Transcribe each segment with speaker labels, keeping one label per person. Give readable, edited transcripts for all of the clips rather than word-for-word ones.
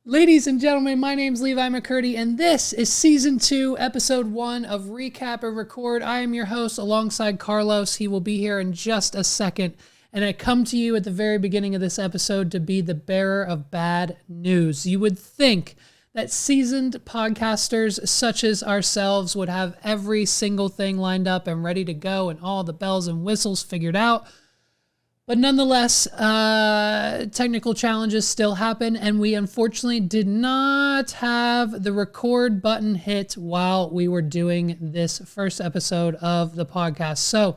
Speaker 1: Ladies and gentlemen, my name's Levi McCurdy, and this is Season 2, Episode 1 of Recap and Record. I am your host alongside Carlos. He will be here in just a second. And I come to you at the very beginning of this episode to be the bearer of bad news. You would think that seasoned podcasters such as ourselves would have every single thing lined up and ready to go and all the bells and whistles figured out. But nonetheless, technical challenges still happen, and we unfortunately did not have the record button hit while we were doing this first episode of the podcast. So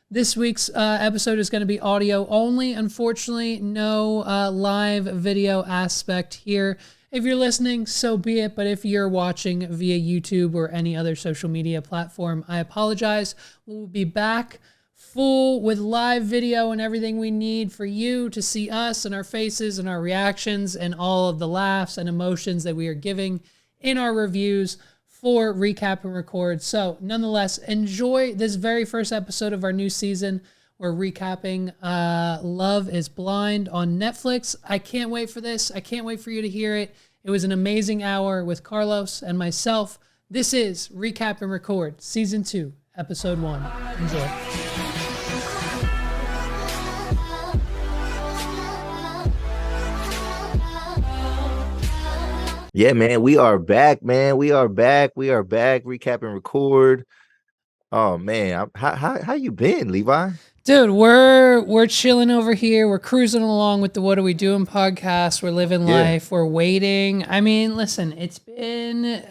Speaker 1: this week's episode is going to be audio only. Unfortunately, no live video aspect here. If you're listening, so be it. But if you're watching via YouTube or any other social media platform, I apologize. We'll be back full with live video and everything we need for you to see us and our faces and our reactions and all of the laughs and emotions that we are giving in our reviews for Recap and Record. So nonetheless, enjoy this very first episode of our new season. We're recapping Love is Blind on Netflix. I can't wait for this. I can't wait for you to hear it. It was an amazing hour with Carlos and myself. This is Recap and Record, Season 2, Episode 1. Enjoy.
Speaker 2: Yeah, man, we are back, man. We are back. Recap and record. Oh man, how you been, Levi?
Speaker 1: Dude, we're chilling over here. We're cruising along with the What Are We Doing podcast. We're living life. We're waiting. I mean, listen, it's been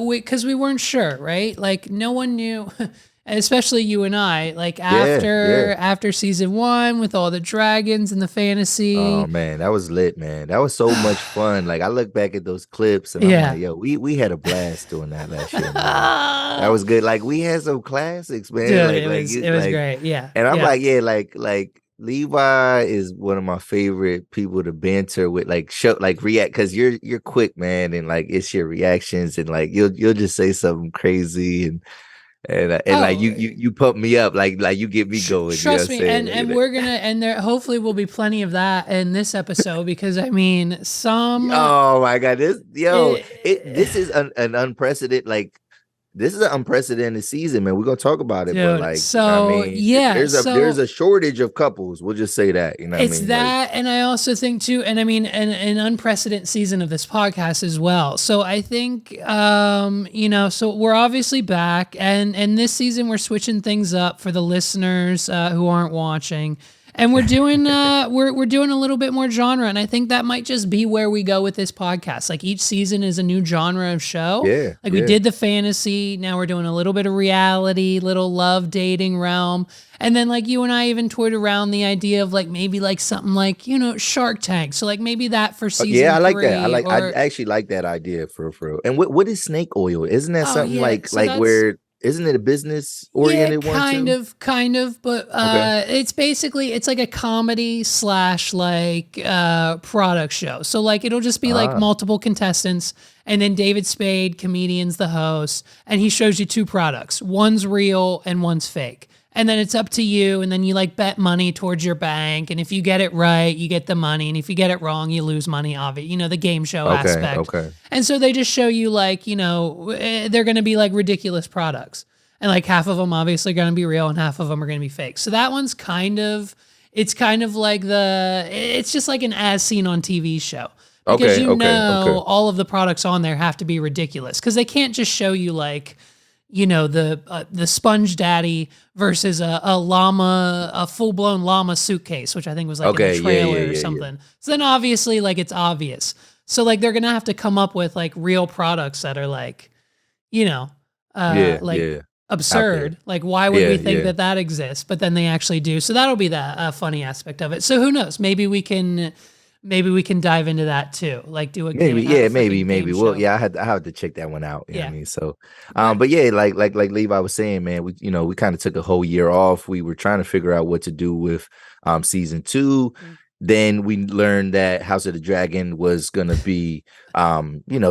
Speaker 1: because we weren't sure, right? Like no one knew. Especially you and I, like after season 1 with all the dragons and the fantasy.
Speaker 2: Oh man, that was lit, man. That was so much fun. Like I look back at those clips and I'm like, yo, we had a blast doing that last year. Man. That was good. Like we had some classics, man.
Speaker 1: Dude,
Speaker 2: like,
Speaker 1: it was great. Yeah.
Speaker 2: And I'm like Levi is one of my favorite people to banter with, like react, because you're quick, man, and like it's your reactions and like you'll just say something crazy and like you pump me up, like you get me going.
Speaker 1: Trust me, and we're gonna, and there hopefully will be plenty of that in this episode because I mean
Speaker 2: Oh my god, this is an unprecedented, like this is an unprecedented season, man. We're gonna talk about it,
Speaker 1: dude,
Speaker 2: but like
Speaker 1: so
Speaker 2: there's a shortage of couples. We'll just say that, you know.
Speaker 1: It's that, and I also think too, and I mean, an unprecedented season of this podcast as well. So I think, so we're obviously back, and this season we're switching things up for the listeners who aren't watching. And we're doing we're doing a little bit more genre, and I think that might just be where we go with this podcast. Like each season is a new genre of show.
Speaker 2: Yeah.
Speaker 1: Like we did the fantasy, now we're doing a little bit of reality, little love dating realm. And then like you and I even toyed around the idea of like maybe like something like, Shark Tank. So like maybe that for season 3.
Speaker 2: I like that. I actually like that idea for real. And what is snake oil? Isn't that something where isn't it a business oriented one too?
Speaker 1: Kind of, but it's basically it's like a comedy / like product show. So like it'll just be like multiple contestants, and then David Spade, comedian's the host, and he shows you 2 products. One's real and one's fake. And then it's up to you, and then you like bet money towards your bank, and if you get it right, you get the money, and if you get it wrong, you lose money, obviously, the game show aspect.
Speaker 2: Okay.
Speaker 1: And so they just show you like, they're going to be like ridiculous products. And like half of them obviously going to be real and half of them are going to be fake. So that one's it's kind of like it's just like an as seen on TV show. Because all of the products on there have to be ridiculous because they can't just show you like, the Sponge Daddy versus a llama, a full-blown llama suitcase, which I think was like in a trailer or something. So then obviously like it's obvious. So like they're going to have to come up with like real products that are like, absurd. Like why would we think that exists? But then they actually do. So that'll be the funny aspect of it. So who knows? Maybe we can dive into that too. Like do a
Speaker 2: maybe. Well, I had to check that one out. You know what I mean? So, but yeah, like Levi was saying, man, we kind of took a whole year off. We were trying to figure out what to do with season 2. then we learned that House of the Dragon was gonna be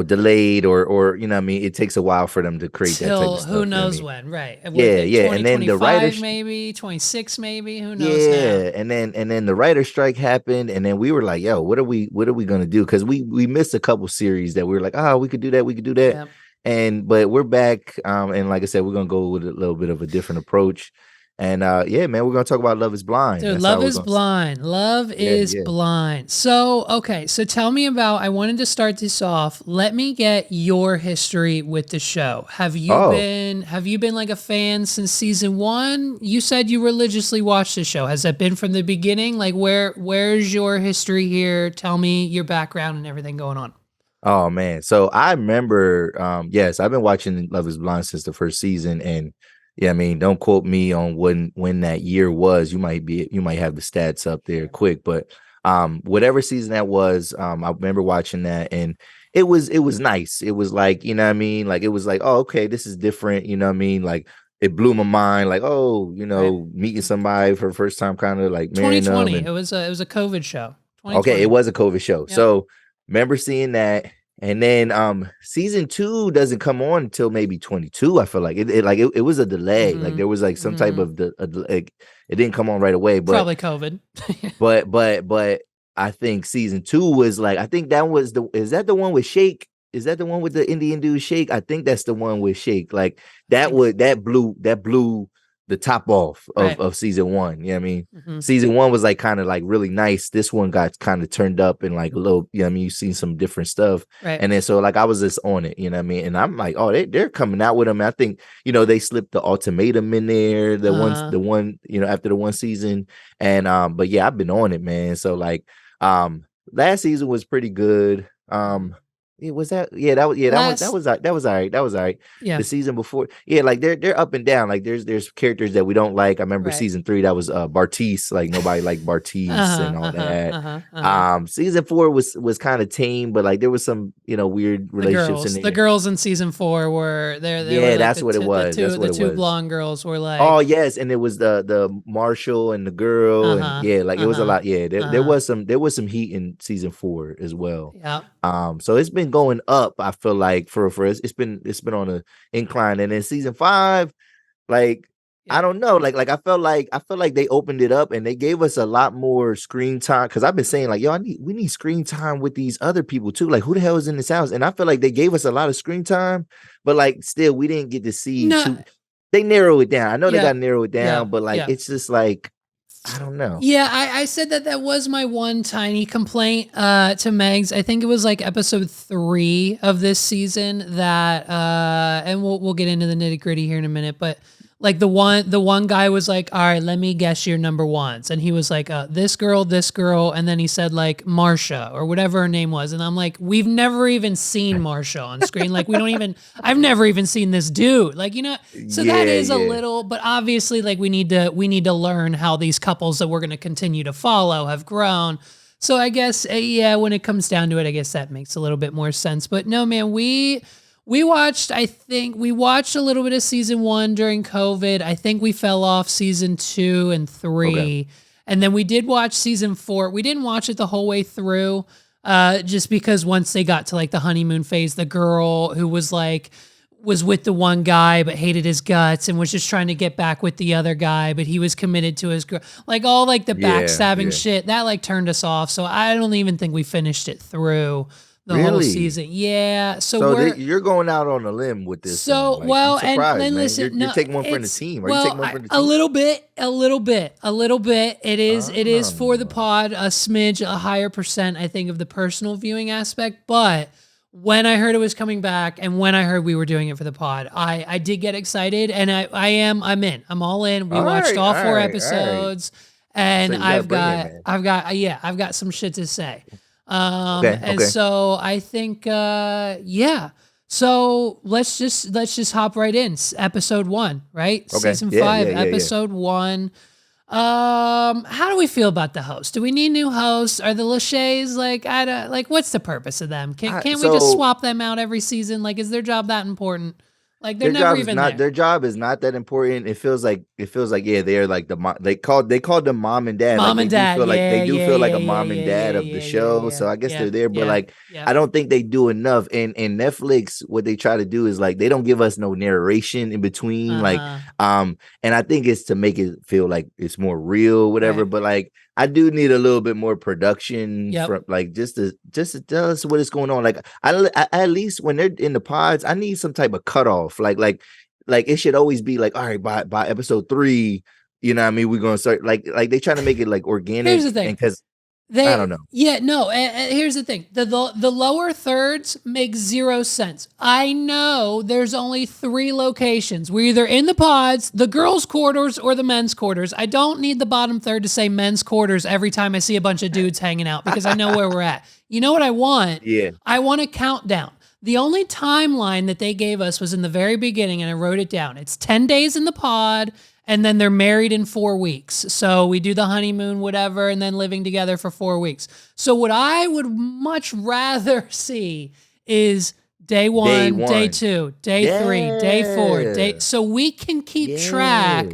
Speaker 2: delayed or you know what I mean, it takes a while for them to create that type of
Speaker 1: Till who
Speaker 2: stuff. You know what I
Speaker 1: knows
Speaker 2: mean?
Speaker 1: when, right? What
Speaker 2: Yeah,
Speaker 1: they
Speaker 2: yeah. And then the writer
Speaker 1: 2025 maybe, 26 maybe, who knows now?
Speaker 2: yeah, and then the writer strike happened, and then we were like, "Yo, what are we gonna do?" Because we missed a couple series that we were like, "Oh, we could do that, we could do that,"
Speaker 1: Yeah.
Speaker 2: and but we're back, and like I said, we're gonna go with a little bit of a different approach, and yeah, man, we're gonna talk about Love Is Blind.
Speaker 1: Dude,
Speaker 2: That's how
Speaker 1: Love
Speaker 2: we're
Speaker 1: is
Speaker 2: gonna.
Speaker 1: blind. Love
Speaker 2: Yeah,
Speaker 1: is
Speaker 2: yeah.
Speaker 1: blind. So, okay, so tell me about I wanted to start this off. Let me get your history with the show.
Speaker 2: Oh,
Speaker 1: Have you been like a fan since season 1? You said you religiously watched the show. Has that been from the beginning? Like where's your history here? Tell me your background and everything going on.
Speaker 2: oh man. So I remember, yes, I've been watching Love Is Blind since the first season, and yeah, I mean, don't quote me on when that year was. You might have the stats up there quick, but whatever season that was, I remember watching that, and it was nice. It was like, you know what I mean? Like it was like, oh, okay, this is different, you know what I mean? Like it blew my mind, like, oh,
Speaker 1: Right.
Speaker 2: meeting somebody for the first time, kind of like marrying them.
Speaker 1: 2020.
Speaker 2: And
Speaker 1: It was a COVID show.
Speaker 2: okay, it
Speaker 1: 2020.
Speaker 2: was a COVID show.
Speaker 1: Yep.
Speaker 2: So remember seeing that. And then season 2 doesn't come on until maybe 22. I feel like it was a delay. Like
Speaker 1: Mhm.
Speaker 2: there was like some type
Speaker 1: Mhm.
Speaker 2: of like it didn't come on right away. But
Speaker 1: Probably COVID.
Speaker 2: but but but I think season 2 was like, I think that was is that the one with Shake? Is that the one with the Indian dude Shake? I think that's the one with Shake. Like
Speaker 1: Think so.
Speaker 2: that blew the top off of
Speaker 1: Right.
Speaker 2: of season 1. You know what I mean?
Speaker 1: Mhm.
Speaker 2: Season 1 was like kind of like really nice. This one got kind of turned up and like a little, you know what I mean? You've seen some different stuff.
Speaker 1: Right.
Speaker 2: And then so like I was just on it, you know what I mean? And I'm like, oh, they're coming out with them. I think, they slipped the ultimatum in there,
Speaker 1: Uh,
Speaker 2: the one, after the one season. And but yeah, I've been on it, man. So like last season was pretty good.
Speaker 1: mhm.
Speaker 2: Yeah, was that? Yeah, that was. Yeah, that was. That
Speaker 1: Last
Speaker 2: was. That was all right. That was all right.
Speaker 1: yeah,
Speaker 2: The season before, yeah, like they're up and down. Like there's characters that we don't like. I remember
Speaker 1: right.
Speaker 2: season 3 that was Bartice. Like nobody liked Bartice
Speaker 1: Uh-huh,
Speaker 2: and all
Speaker 1: uh-huh,
Speaker 2: that.
Speaker 1: uh-huh, uh-huh.
Speaker 2: Season 4 was kind of tame, but like there was some weird relationships in
Speaker 1: The
Speaker 2: there.
Speaker 1: girls in season 4 were they were
Speaker 2: Yeah,
Speaker 1: like
Speaker 2: that's what it
Speaker 1: the
Speaker 2: was. That's
Speaker 1: two
Speaker 2: what
Speaker 1: the
Speaker 2: it
Speaker 1: two
Speaker 2: was.
Speaker 1: blonde girls were
Speaker 2: Oh
Speaker 1: like
Speaker 2: yes, and it was the Marshall and the girl, and
Speaker 1: uh-huh,
Speaker 2: yeah, like it was a
Speaker 1: uh-huh,
Speaker 2: lot. Yeah, there
Speaker 1: uh-huh.
Speaker 2: was some heat in season 4 as well.
Speaker 1: Yeah.
Speaker 2: So it's been going up. I feel like for us, it's been on a incline, and then season 5, like I
Speaker 1: Yep.
Speaker 2: don't know, like I felt like they opened it up and they gave us a lot more screen time, because I've been saying like, yo, we need screen time with these other people too. Like who the hell is in this house? And I feel like they gave us a lot of screen time, but like still we didn't get to see
Speaker 1: No,
Speaker 2: too. They narrow it down. I know they
Speaker 1: yeah.
Speaker 2: got to narrow it
Speaker 1: Yeah.
Speaker 2: down, but like
Speaker 1: Yeah.
Speaker 2: it's just like I don't know.
Speaker 1: Yeah, I said that was my one tiny complaint to Megs. I think it was like episode 3 of this season that and we'll get into the nitty-gritty here in a minute, but like the one guy was like, "All right, let me guess your number ones." And he was like, this girl, and then he said like Marsha or whatever her name was. And I'm like, "We've never even seen Marsha on screen. Like we don't even I've never even seen this dude." Like, so that
Speaker 2: Yeah,
Speaker 1: is a
Speaker 2: yeah.
Speaker 1: little, but obviously, like we need to learn how these couples that we're going to continue to follow have grown. So I guess yeah, when it comes down to it, I guess that makes a little bit more sense. But no, man, we watched. I think we watched a little bit of season 1 during COVID. I think we fell off season 2 and
Speaker 2: Okay.
Speaker 1: 3, and then we did watch season 4. We didn't watch it the whole way through. Just because once they got to like the honeymoon phase, the girl who was with the one guy but hated his guts and was just trying to get back with the other guy, but he was committed to his girl. Like all like the
Speaker 2: Yeah,
Speaker 1: backstabbing
Speaker 2: yeah.
Speaker 1: shit that like turned us off. So I don't even think we finished it through the whole
Speaker 2: Really?
Speaker 1: season. Yeah. So
Speaker 2: So
Speaker 1: we're
Speaker 2: you're going out on a limb with this then.
Speaker 1: so
Speaker 2: Like I'm
Speaker 1: well, and
Speaker 2: surprised,
Speaker 1: then
Speaker 2: man.
Speaker 1: listen,
Speaker 2: You're
Speaker 1: no,
Speaker 2: taking one for the
Speaker 1: it's
Speaker 2: team. Are you
Speaker 1: well,
Speaker 2: taking one for the
Speaker 1: a
Speaker 2: team?
Speaker 1: little bit, a little bit, a little bit. It is for the
Speaker 2: Oh.
Speaker 1: pod, a smidge, a higher percent, I think, of the personal viewing aspect. But when I heard it was coming back, and when I heard we were doing it for the pod, I did get excited, and I'm in, I'm all in. We
Speaker 2: All
Speaker 1: watched
Speaker 2: right,
Speaker 1: all
Speaker 2: all
Speaker 1: 4
Speaker 2: right, all right.
Speaker 1: episodes,
Speaker 2: So
Speaker 1: and
Speaker 2: you gotta bring it, man.
Speaker 1: I've got some shit to say.
Speaker 2: Okay,
Speaker 1: And
Speaker 2: okay,
Speaker 1: so I think, yeah. So let's just hop right in. Episode 1, right?
Speaker 2: okay.
Speaker 1: Season
Speaker 2: Yeah,
Speaker 1: 5,
Speaker 2: yeah, yeah, yeah.
Speaker 1: episode 1. How do we feel about the host? Do we need new hosts? Are the Lachey's like I don't like what's the purpose of them? Can't we just
Speaker 2: So
Speaker 1: swap them out every season? Like, is their job that important? Like they're never even there.
Speaker 2: Their job is not that important. It feels like yeah, they're like they called them mom and dad.
Speaker 1: Mom
Speaker 2: Like
Speaker 1: and dad.
Speaker 2: they
Speaker 1: Yeah,
Speaker 2: do
Speaker 1: yeah,
Speaker 2: feel like
Speaker 1: yeah,
Speaker 2: a
Speaker 1: yeah,
Speaker 2: mom and
Speaker 1: yeah, yeah,
Speaker 2: dad of the
Speaker 1: yeah, yeah,
Speaker 2: show.
Speaker 1: yeah,
Speaker 2: So I guess
Speaker 1: yeah,
Speaker 2: they're there, but
Speaker 1: yeah,
Speaker 2: like
Speaker 1: yeah.
Speaker 2: I don't think they do enough. And Netflix, what they try to do is like they don't give us no narration in between. Like and I think it's to make it feel like it's more real, whatever.
Speaker 1: Right.
Speaker 2: But like I do need a little bit more production
Speaker 1: Yep.
Speaker 2: from like just to tell us what is going on. Like I at least when they're in the pods, I need some type of cutoff. Like it should always be like, all right, by episode 3, you know what I mean, we're gonna start like they trying to make it like
Speaker 1: Here's
Speaker 2: organic.
Speaker 1: the thing.
Speaker 2: And because I don't know.
Speaker 1: Yeah, no. Here's the thing: the lower thirds make zero sense. I know there's only 3 locations. We're either in the pods, the girls' quarters, or the men's quarters. I don't need the bottom third to say men's quarters every time I see a bunch of dudes hanging out because I know where we're at. You know what I want?
Speaker 2: Yeah.
Speaker 1: I want a countdown. The only timeline that they gave us was in the very beginning, and I wrote it down. It's 10 days in the pod, and then they're married in 4 weeks. So we do the honeymoon, whatever, and then living together for 4 weeks. So what I would much rather see is day 1, day 2, day 3, day 4, so we can keep track.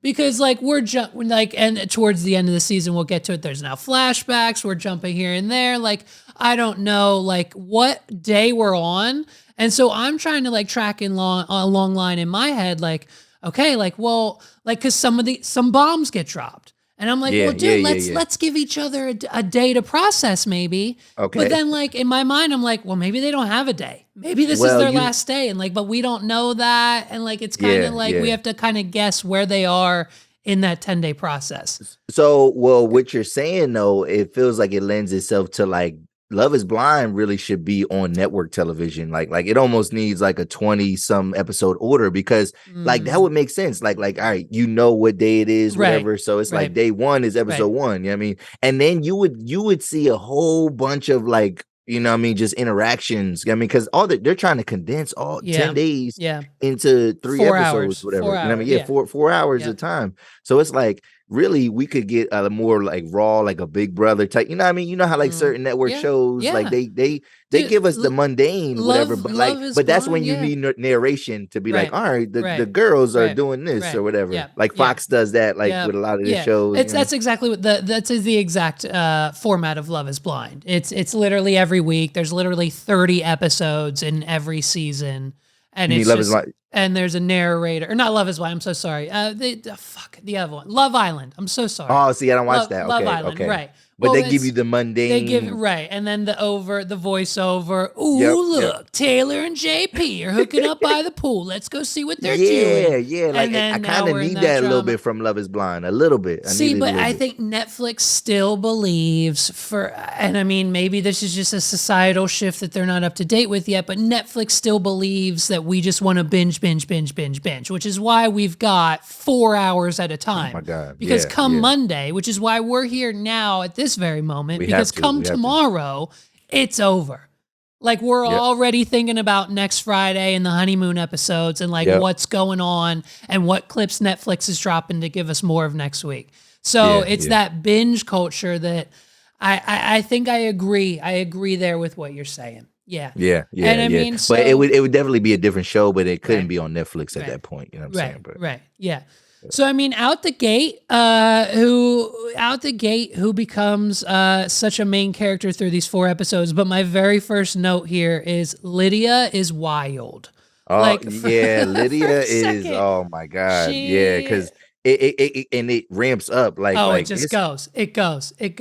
Speaker 1: Because like and towards the end of the season, we'll get to it. There's now flashbacks. We're jumping here and there. Like, I don't know like what day we're on. And so I'm trying to like track a long line in my head. Like, okay, like, well, like, cause some bombs get dropped. And I'm like, well, dude, let's give each other a day to process maybe. Okay. But then like in my mind, I'm like, well, maybe they don't have a day. Maybe this is their last day. And like, but we don't know that. And like, it's kind of like we have to kind of guess where they are in that 10-day process.
Speaker 2: So, well, what you're saying though, it feels like it lends itself to like Love is Blind really should be on network television. Like it almost needs like a 20-some episode order because like that would make sense. Like, all right, you know what day it is, whatever. So it's like day 1 is episode 1. You know what I mean? And then you would see a whole bunch of like, you know what I mean, just interactions. I mean, because they're trying to condense all 10 days into 3 episodes, whatever. You know what I mean? Yeah, 4 hours of time. So it's like really we could get a more like raw, like a Big Brother type. You know what I mean? You know how like certain network shows, like they give us the mundane, whatever. But like, but that's when you need narration to be like, all right, the girls are doing this or whatever. Like Fox does that, like with a lot of the shows.
Speaker 1: That's exactly what that's the exact format of Love is Blind. It's literally every week. There's literally 30 episodes in every season. And it's just, and there's a narrator, or not Love is Blind. I'm so sorry. The other one, Love Island. I'm so sorry.
Speaker 2: Oh, see, I don't watch that.
Speaker 1: Love Island, right?
Speaker 2: But they give you the mundane.
Speaker 1: They give and then the voiceover. Ooh, look, Taylor and JP are hooking up by the pool. Let's go see what they're doing.
Speaker 2: Yeah. Like I kind of need that a little bit from Love is Blind, a little bit.
Speaker 1: I think Netflix still believes and I mean, maybe this is just a societal shift that they're not up to date with yet, but Netflix still believes that we just want to binge, which is why we've got 4 hours at a time.
Speaker 2: Oh my God!
Speaker 1: Because come Monday, which is why we're here now at this very moment, because come tomorrow, it's over. Like we're already thinking about next Friday and the honeymoon episodes and like what's going on and what clips Netflix is dropping to give us more of next week. So it's that binge culture that I think I agree. I agree there with what you're saying. Yeah. And I mean,
Speaker 2: but it would definitely be a different show, but it couldn't be on Netflix at that point. You know what I'm saying? But
Speaker 1: Yeah. So I mean, out the gate, who becomes such a main character through these 4 episodes? But my very first note here is Lydia is wild.
Speaker 2: Oh Lydia is. Oh my God, because it ramps up like.
Speaker 1: Oh, like, it goes. It goes and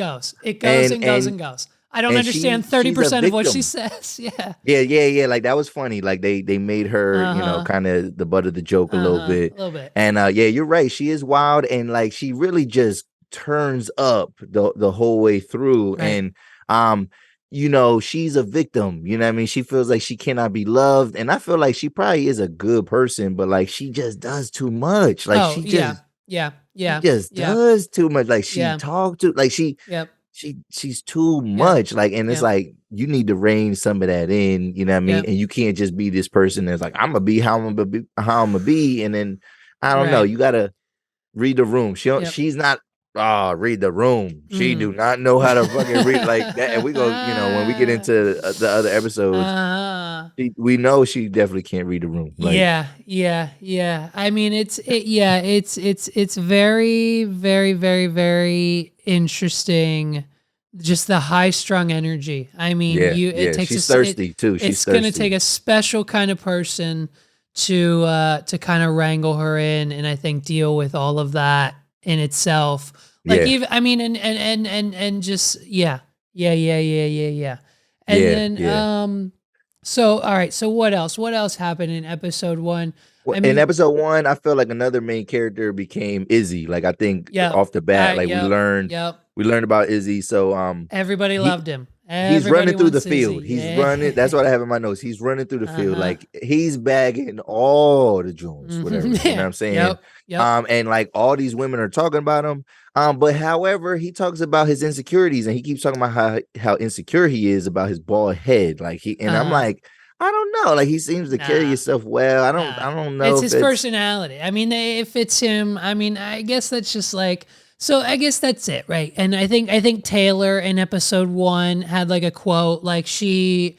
Speaker 1: goes. I don't understand 30% of what she says.
Speaker 2: Yeah. Like that was funny. Like they made her, you know, kind of the butt of the joke a little bit. And you're right. She is wild, and like she really just turns up the whole way through. Right. And you know, she's a victim. You know what I mean? She feels like she cannot be loved, and I feel like she probably is a good person, but like she just does too much. Like she just she just does too much. Like she talked to like she. She's too much, like, and it's like you need to rein some of that in, you know what I mean? And you can't just be this person that's like, I'm gonna be how I'm gonna be, and then I don't know, you gotta read the room. She's not read the room. She do not know how to fucking read like that. And we go, you know, when we get into the other episodes, we know she definitely can't read the room. Like,
Speaker 1: yeah. I mean, it's very, very, very, very interesting. Just the high strung energy. I mean, it takes
Speaker 2: she's thirsty too. She's
Speaker 1: it's gonna
Speaker 2: thirsty.
Speaker 1: take a special kind of person to kind of wrangle her in, and I think deal with all of that in itself. Like
Speaker 2: Yeah,
Speaker 1: even, I mean, and just yeah. And
Speaker 2: yeah,
Speaker 1: then
Speaker 2: yeah.
Speaker 1: so all right, so what else? What else happened in episode 1?
Speaker 2: Well,
Speaker 1: I
Speaker 2: in
Speaker 1: mean,
Speaker 2: episode 1, I felt like another main character became Izzy. Like I think
Speaker 1: yep,
Speaker 2: off the bat, like
Speaker 1: yep.
Speaker 2: we learned about Izzy. So
Speaker 1: Everybody
Speaker 2: he
Speaker 1: loved him.
Speaker 2: he's
Speaker 1: Everybody
Speaker 2: running through the
Speaker 1: wants
Speaker 2: field.
Speaker 1: Izzy.
Speaker 2: He's
Speaker 1: Yeah.
Speaker 2: running. That's what I have in my notes. He's running through the field.
Speaker 1: Uh-huh.
Speaker 2: Like he's bagging all the joints, whatever.
Speaker 1: Mhm.
Speaker 2: You know what I'm saying?
Speaker 1: Yep.
Speaker 2: And like all these women are talking about him. But however, he talks about his insecurities and he keeps talking about how insecure he is about his bald head. Like I'm like, I don't know. Like he seems to carry himself well. I don't know
Speaker 1: It's
Speaker 2: if
Speaker 1: his
Speaker 2: it's
Speaker 1: personality. I mean, it fits him. I mean, I guess that's just like, so I guess that's it, right? And I think Taylor in episode 1 had like a quote, like she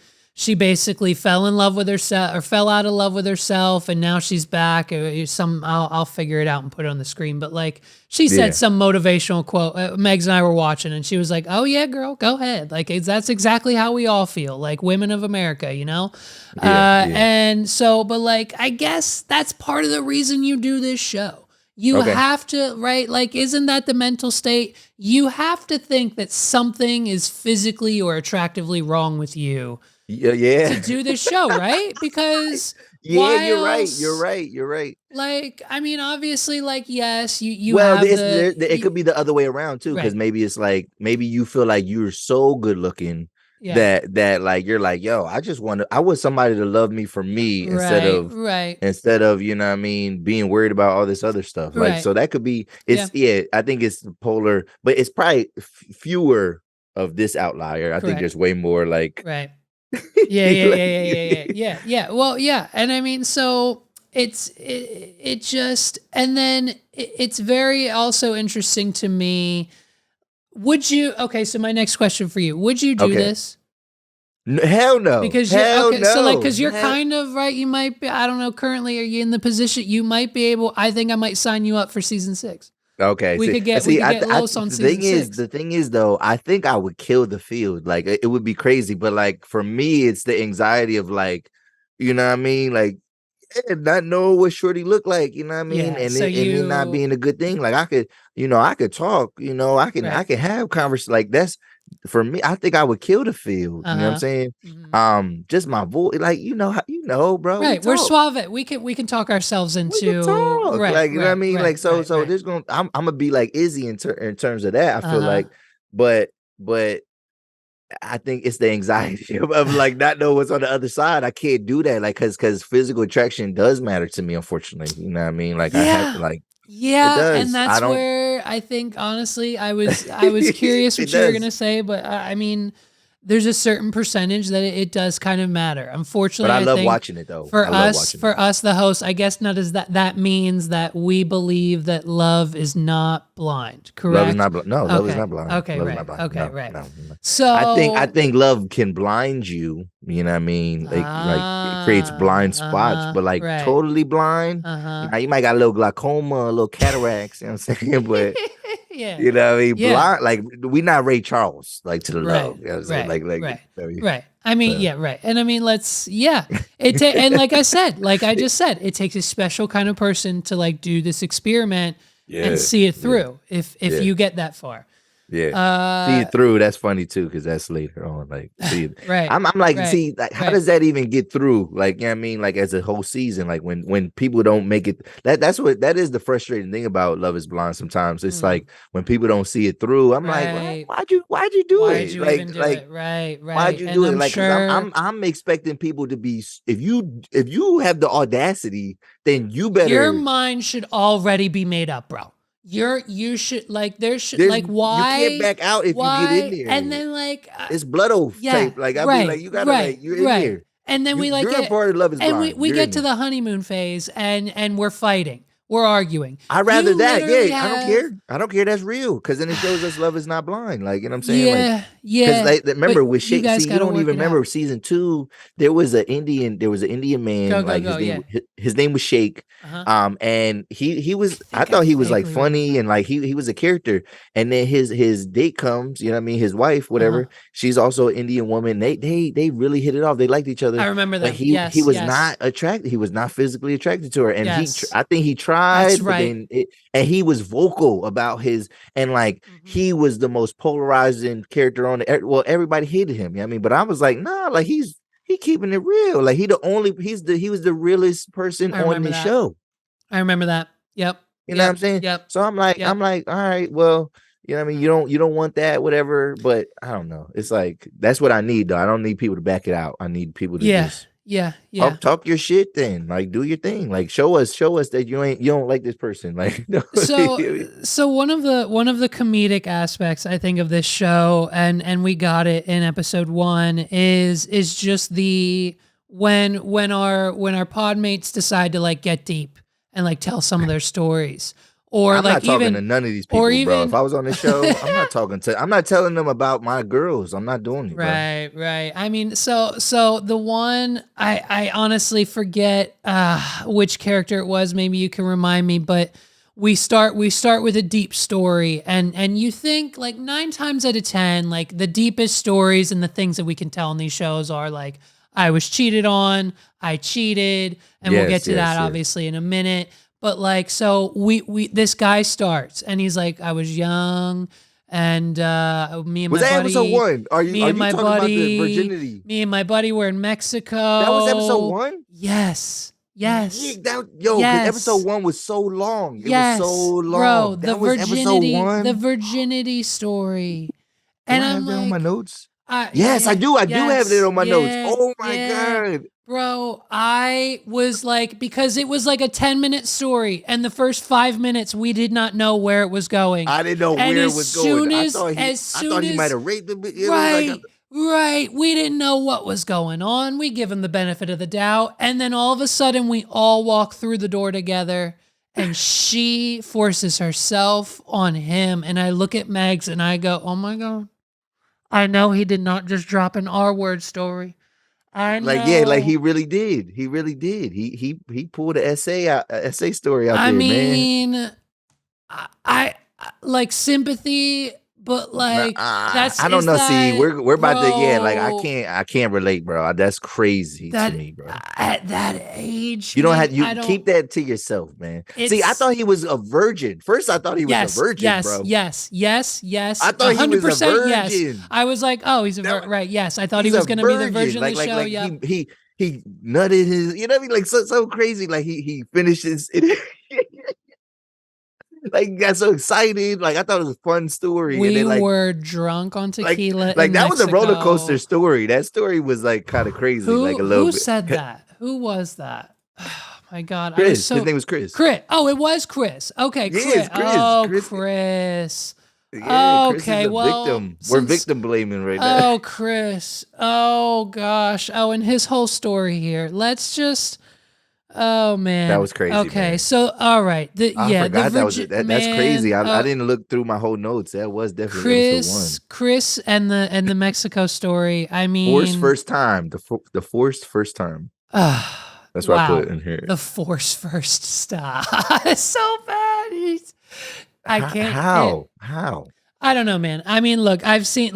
Speaker 1: basically fell in love with herself or fell out of love with herself, and now she's back. I'll figure it out and put it on the screen. But like she said some motivational quote. Megs and I were watching, and she was like, "Oh yeah, girl, go ahead. Like that's exactly how we all feel, like women of America, you know." And so, but like I guess that's part of the reason you do this show. You have to, right? Like, isn't that the mental state? You have to think that something is physically or attractively wrong with you. To do this show, right? Because
Speaker 2: you're right. You're right.
Speaker 1: Like, I mean, obviously, like, yes, you
Speaker 2: well,
Speaker 1: have
Speaker 2: it could be the other way around too, because
Speaker 1: right.
Speaker 2: maybe it's like maybe you feel like you're so good looking that like you're like, yo, I want somebody to love me for me instead of you know what I mean, being worried about all this other stuff. Like, so that could be I think it's polar, but it's probably fewer of this outlier. I think there's way more like
Speaker 1: Yeah. Well, yeah. And I mean, so it just, and then it's very also interesting to me. Okay, so my next question for you, would you do this?
Speaker 2: Hell no.
Speaker 1: Because so like, cause you're kind of right. You might be, I don't know, currently, are you in the position you might be able, I think I might sign you up for season 6.
Speaker 2: Okay,
Speaker 1: we could get Los on season 6.
Speaker 2: The thing is, though, I think I would kill the field. Like it would be crazy, but like for me, it's the anxiety of like, you know what I mean, like not know what Shorty look like, you know what I mean, and it not being a good thing. Like I could talk, I can have conversation. Like that's for me. I think I would kill the field. You know what I'm saying? Just my voice, like bro.
Speaker 1: Right, we're suave. We can talk ourselves into
Speaker 2: right, like you know what I mean. Like so there's gonna I'm gonna be like Izzy in terms of that. I feel like, but I think it's the anxiety of like not know what's on the other side. I can't do that, like because physical attraction does matter to me, unfortunately. You know what I mean? Like I have to like.
Speaker 1: Yeah, and that's where I think honestly I was curious what you were gonna say, but I mean, there's a certain percentage that it does kind of matter. Unfortunately,
Speaker 2: but I love watching it though.
Speaker 1: For us, the host, I guess not as that means that we believe that love is not blind. Correct?
Speaker 2: Love is not blind. No, love is not blind.
Speaker 1: Okay,
Speaker 2: love
Speaker 1: right.
Speaker 2: is not blind.
Speaker 1: Okay,
Speaker 2: no,
Speaker 1: right.
Speaker 2: No.
Speaker 1: So
Speaker 2: I think love can blind you. You know what I mean? Like it creates blind spots, but like totally blind. Now you might got a little glaucoma, a little cataracts. You know what I'm saying? But you know what I mean? Blind, like we not Ray Charles, like to the love. You know what I'm saying?
Speaker 1: Right. I mean, right. And I mean, and like I said, like I just said, it takes a special kind of person to like do this experiment and see it through if you get that far.
Speaker 2: Yeah, see it through. That's funny too, because that's later on. Like, see,
Speaker 1: right.
Speaker 2: I'm like, see, like, how does that even get through? Like, you know what I mean? Like, as a whole season, like when people don't make it, that is the frustrating thing about Love Is Blind. Sometimes it's like when people don't see it through. I'm like, why'd you do it?
Speaker 1: Why'd you even do it? Right.
Speaker 2: Why'd you do it? Like, I'm expecting people to be. If you have the audacity, then you better.
Speaker 1: Your mind should already be made up, bro. You should like why
Speaker 2: you can't back out if you get in there,
Speaker 1: and then like
Speaker 2: it's blood oath tape. Like I mean, like you gotta like you're in here,
Speaker 1: and then we like
Speaker 2: you're a part of Love Is Blind.
Speaker 1: And we get to the honeymoon phase, and we're fighting. we're arguing.
Speaker 2: I'd rather
Speaker 1: You
Speaker 2: that.
Speaker 1: literally
Speaker 2: Yeah, I don't
Speaker 1: have-
Speaker 2: care. I don't care. That's real because then it shows us love is not blind. Like, you know what I'm saying?
Speaker 1: Yeah,
Speaker 2: Like,
Speaker 1: yeah.
Speaker 2: because remember
Speaker 1: But
Speaker 2: with
Speaker 1: you
Speaker 2: Shake,
Speaker 1: guys
Speaker 2: see, you
Speaker 1: got to
Speaker 2: don't
Speaker 1: work
Speaker 2: even
Speaker 1: it
Speaker 2: remember
Speaker 1: out.
Speaker 2: season 2. There was an Indian man.
Speaker 1: Go,
Speaker 2: Like
Speaker 1: go. Yeah.
Speaker 2: his name was Shake.
Speaker 1: Uh-huh.
Speaker 2: And he was. I
Speaker 1: think
Speaker 2: thought he was like
Speaker 1: vaguely
Speaker 2: funny
Speaker 1: remember.
Speaker 2: and like he was a character. And then his date comes. You know what I mean? His wife, whatever.
Speaker 1: Uh-huh.
Speaker 2: She's also an Indian woman. They really hit it off. They liked each other.
Speaker 1: I remember
Speaker 2: But
Speaker 1: them.
Speaker 2: he was
Speaker 1: Yes.
Speaker 2: not attracted. He was not physically attracted to her. And
Speaker 1: Yes.
Speaker 2: I think he
Speaker 1: That's
Speaker 2: tried, but
Speaker 1: right.
Speaker 2: then and he was vocal about his, and like he was the most polarizing character on the, well, everybody hated him. You know what I mean? But I was like, nah, like he keeping it real. Like he was the realest person
Speaker 1: I
Speaker 2: on
Speaker 1: remember
Speaker 2: the
Speaker 1: that.
Speaker 2: show.
Speaker 1: I remember that. Yep.
Speaker 2: You know what I'm saying?
Speaker 1: Yep.
Speaker 2: So I'm like, all right, well, you know what I mean? You don't want that, whatever, but I don't know. It's like that's what I need though. I don't need people to back it out. I need people to just talk your shit then. Like do your thing. Like show us that you don't like this person. Like
Speaker 1: So one of the comedic aspects I think of this show, and we got it in episode 1, is just the when our pod mates decide to like get deep and like tell some of their stories. Or
Speaker 2: I'm
Speaker 1: like
Speaker 2: not talking
Speaker 1: even
Speaker 2: to none of these people,
Speaker 1: or even
Speaker 2: bro. If I was on the show, I'm not telling them about my girls. I'm not doing it, bro.
Speaker 1: Right. I mean, so the one I honestly forget which character it was. Maybe you can remind me, but we start with a deep story, and you think like 9 times out of 10, like the deepest stories and the things that we can tell in these shows are like, I was cheated on, I cheated, and we'll get to that obviously in a minute. But like, so we this guy starts and he's like, I was young and me and
Speaker 2: was
Speaker 1: my
Speaker 2: that
Speaker 1: buddy.
Speaker 2: episode 1? Are you
Speaker 1: talking
Speaker 2: about the virginity?
Speaker 1: Me and my buddy were in Mexico.
Speaker 2: That was episode 1?
Speaker 1: Yes.
Speaker 2: Yes. Episode 1 was so long. It was so long.
Speaker 1: Bro,
Speaker 2: that was episode 1.
Speaker 1: The virginity story.
Speaker 2: And
Speaker 1: I'm
Speaker 2: I have
Speaker 1: like,
Speaker 2: that on my notes. Yes, I do. I do have it on my notes. Oh my God.
Speaker 1: Bro, I was like, because it was like a 10-minute story, and the first 5 minutes we did not know where it was going.
Speaker 2: I didn't know where it was going. I thought he might have raped him.
Speaker 1: Right. We didn't know what was going on. We give him the benefit of the doubt, and then all of a sudden we all walk through the door together, and she forces herself on him, and I look at Megs and I go, oh my God. I know he did not just drop an R-word story. I know.
Speaker 2: Like he really did. He really did. He pulled an essay story out
Speaker 1: I
Speaker 2: there,
Speaker 1: mean,
Speaker 2: man.
Speaker 1: I like sympathy, but like that's
Speaker 2: I don't know. See, we're about to like I can't relate, bro. That's crazy to me, bro.
Speaker 1: At that age,
Speaker 2: you don't keep that to yourself, man. See, I thought he was a virgin. First, I thought he was a virgin, bro.
Speaker 1: Yes.
Speaker 2: I thought he was a virgin.
Speaker 1: Yes. I was like, oh, he's a virgin. Right. Yes, I thought he was going to be the virgin of the show. Yeah.
Speaker 2: He nutted his. You know what I mean? Like so crazy. Like he finishes it. Like got so excited. Like I thought it was a fun story.
Speaker 1: We
Speaker 2: and then,
Speaker 1: were drunk on tequila.
Speaker 2: Like that was a
Speaker 1: Mexico.
Speaker 2: roller coaster story. That story was like kind of crazy. Like a little bit.
Speaker 1: Who said that? Who was that? Oh my God.
Speaker 2: Chris. His name was Chris.
Speaker 1: Chris. Oh, it was Chris. Okay, Chris.
Speaker 2: Yes, Chris.
Speaker 1: Oh,
Speaker 2: Chris.
Speaker 1: Chris.
Speaker 2: Yeah, Chris
Speaker 1: okay,
Speaker 2: is a
Speaker 1: well,
Speaker 2: victim. We're victim blaming right now.
Speaker 1: Oh, Chris. Oh gosh. Oh, and his whole story here. Let's just. Oh man,
Speaker 2: that was crazy.
Speaker 1: Okay,
Speaker 2: man.
Speaker 1: So all right,
Speaker 2: I forgot that's crazy. I didn't look through my whole notes. That was definitely episode 1.
Speaker 1: Chris and the Mexico story. I mean,
Speaker 2: forced first time. The forced first time. That's what I put in here.
Speaker 1: The forced first stop. It's so bad. I can't.
Speaker 2: How?
Speaker 1: I don't know, man. I mean, look, I've seen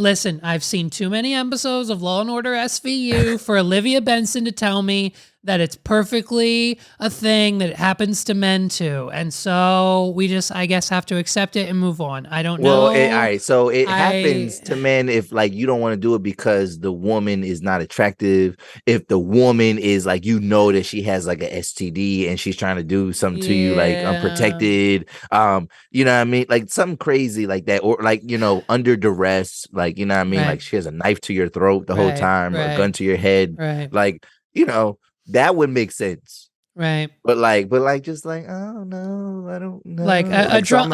Speaker 1: too many episodes of Law & Order SVU for Olivia Benson to tell me that it's perfectly a thing that happens to men too. And so we just, I guess, have to accept it and move on. I don't know.
Speaker 2: Well, all right. So it happens to men if like you don't want to do it because the woman is not attractive. If the woman is like, you know that she has like an STD and she's trying to do something to you like unprotected. You know what I mean? Like something crazy like that. Or like, you know, under duress. Like, you know what I mean? Right. Like she has a knife to your throat the whole time, or a gun to your head.
Speaker 1: Right.
Speaker 2: Like, you know, that would make sense.
Speaker 1: Right.
Speaker 2: But like just like, oh no, I don't know.
Speaker 1: Like a drunk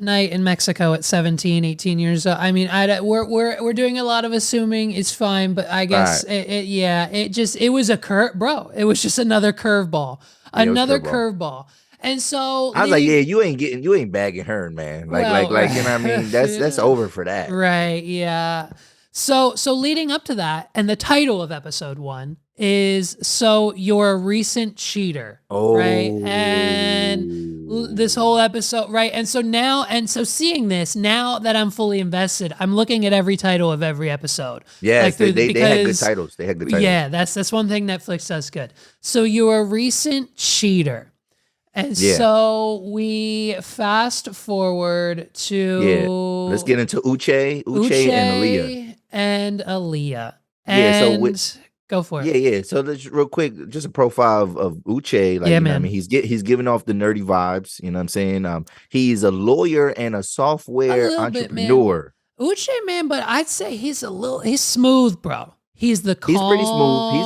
Speaker 1: night in Mexico at 17, 18 years old. I mean, we're doing a lot of assuming. It's fine, but I guess it was a curve, bro. It was just another curveball. Another curveball. And so
Speaker 2: I was like, yeah, you ain't bagging her, man. Like, you know what I mean? That's over for that.
Speaker 1: Right. Yeah. So leading up to that, and the title of episode 1 is "So You're a Recent Cheater," right? And this whole episode, right? And so seeing this now that I'm fully invested, I'm looking at every title of every episode.
Speaker 2: Yes, they had good titles. They had good titles.
Speaker 1: Yeah, that's one thing Netflix does good. So you're a recent cheater. And so we fast forward to
Speaker 2: let's get into Uche
Speaker 1: and Aaliyah.
Speaker 2: And
Speaker 1: go for it.
Speaker 2: Yeah. So let's real quick, just a profile of Uche. Like, I mean, he's giving off the nerdy vibes. You know what I'm saying? He's a lawyer and a software entrepreneur.
Speaker 1: Uche, man, but I'd say he's smooth, bro. He's calm.
Speaker 2: He's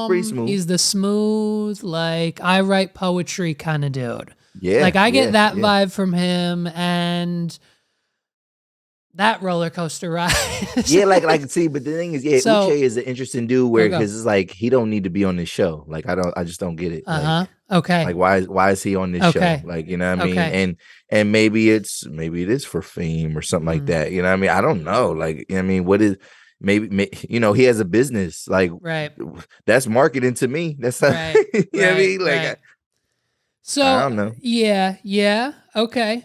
Speaker 2: pretty smooth.
Speaker 1: He's the smooth, like I write poetry kind of dude.
Speaker 2: Yeah.
Speaker 1: Like I get that vibe from him, and that roller coaster ride.
Speaker 2: Yeah, like see, but the thing is, Uche is an interesting dude because it's like he don't need to be on this show. Like I just don't get it.
Speaker 1: Okay.
Speaker 2: Like why is he on this show? Like, you know what I mean? And maybe it is for fame or something like that. You know what I mean? I don't know. Like, I mean, what is maybe you know, he has a business. Like, that's marketing to me. That's
Speaker 1: right.
Speaker 2: You know what I mean? Like
Speaker 1: so
Speaker 2: I don't know.
Speaker 1: Yeah. Okay.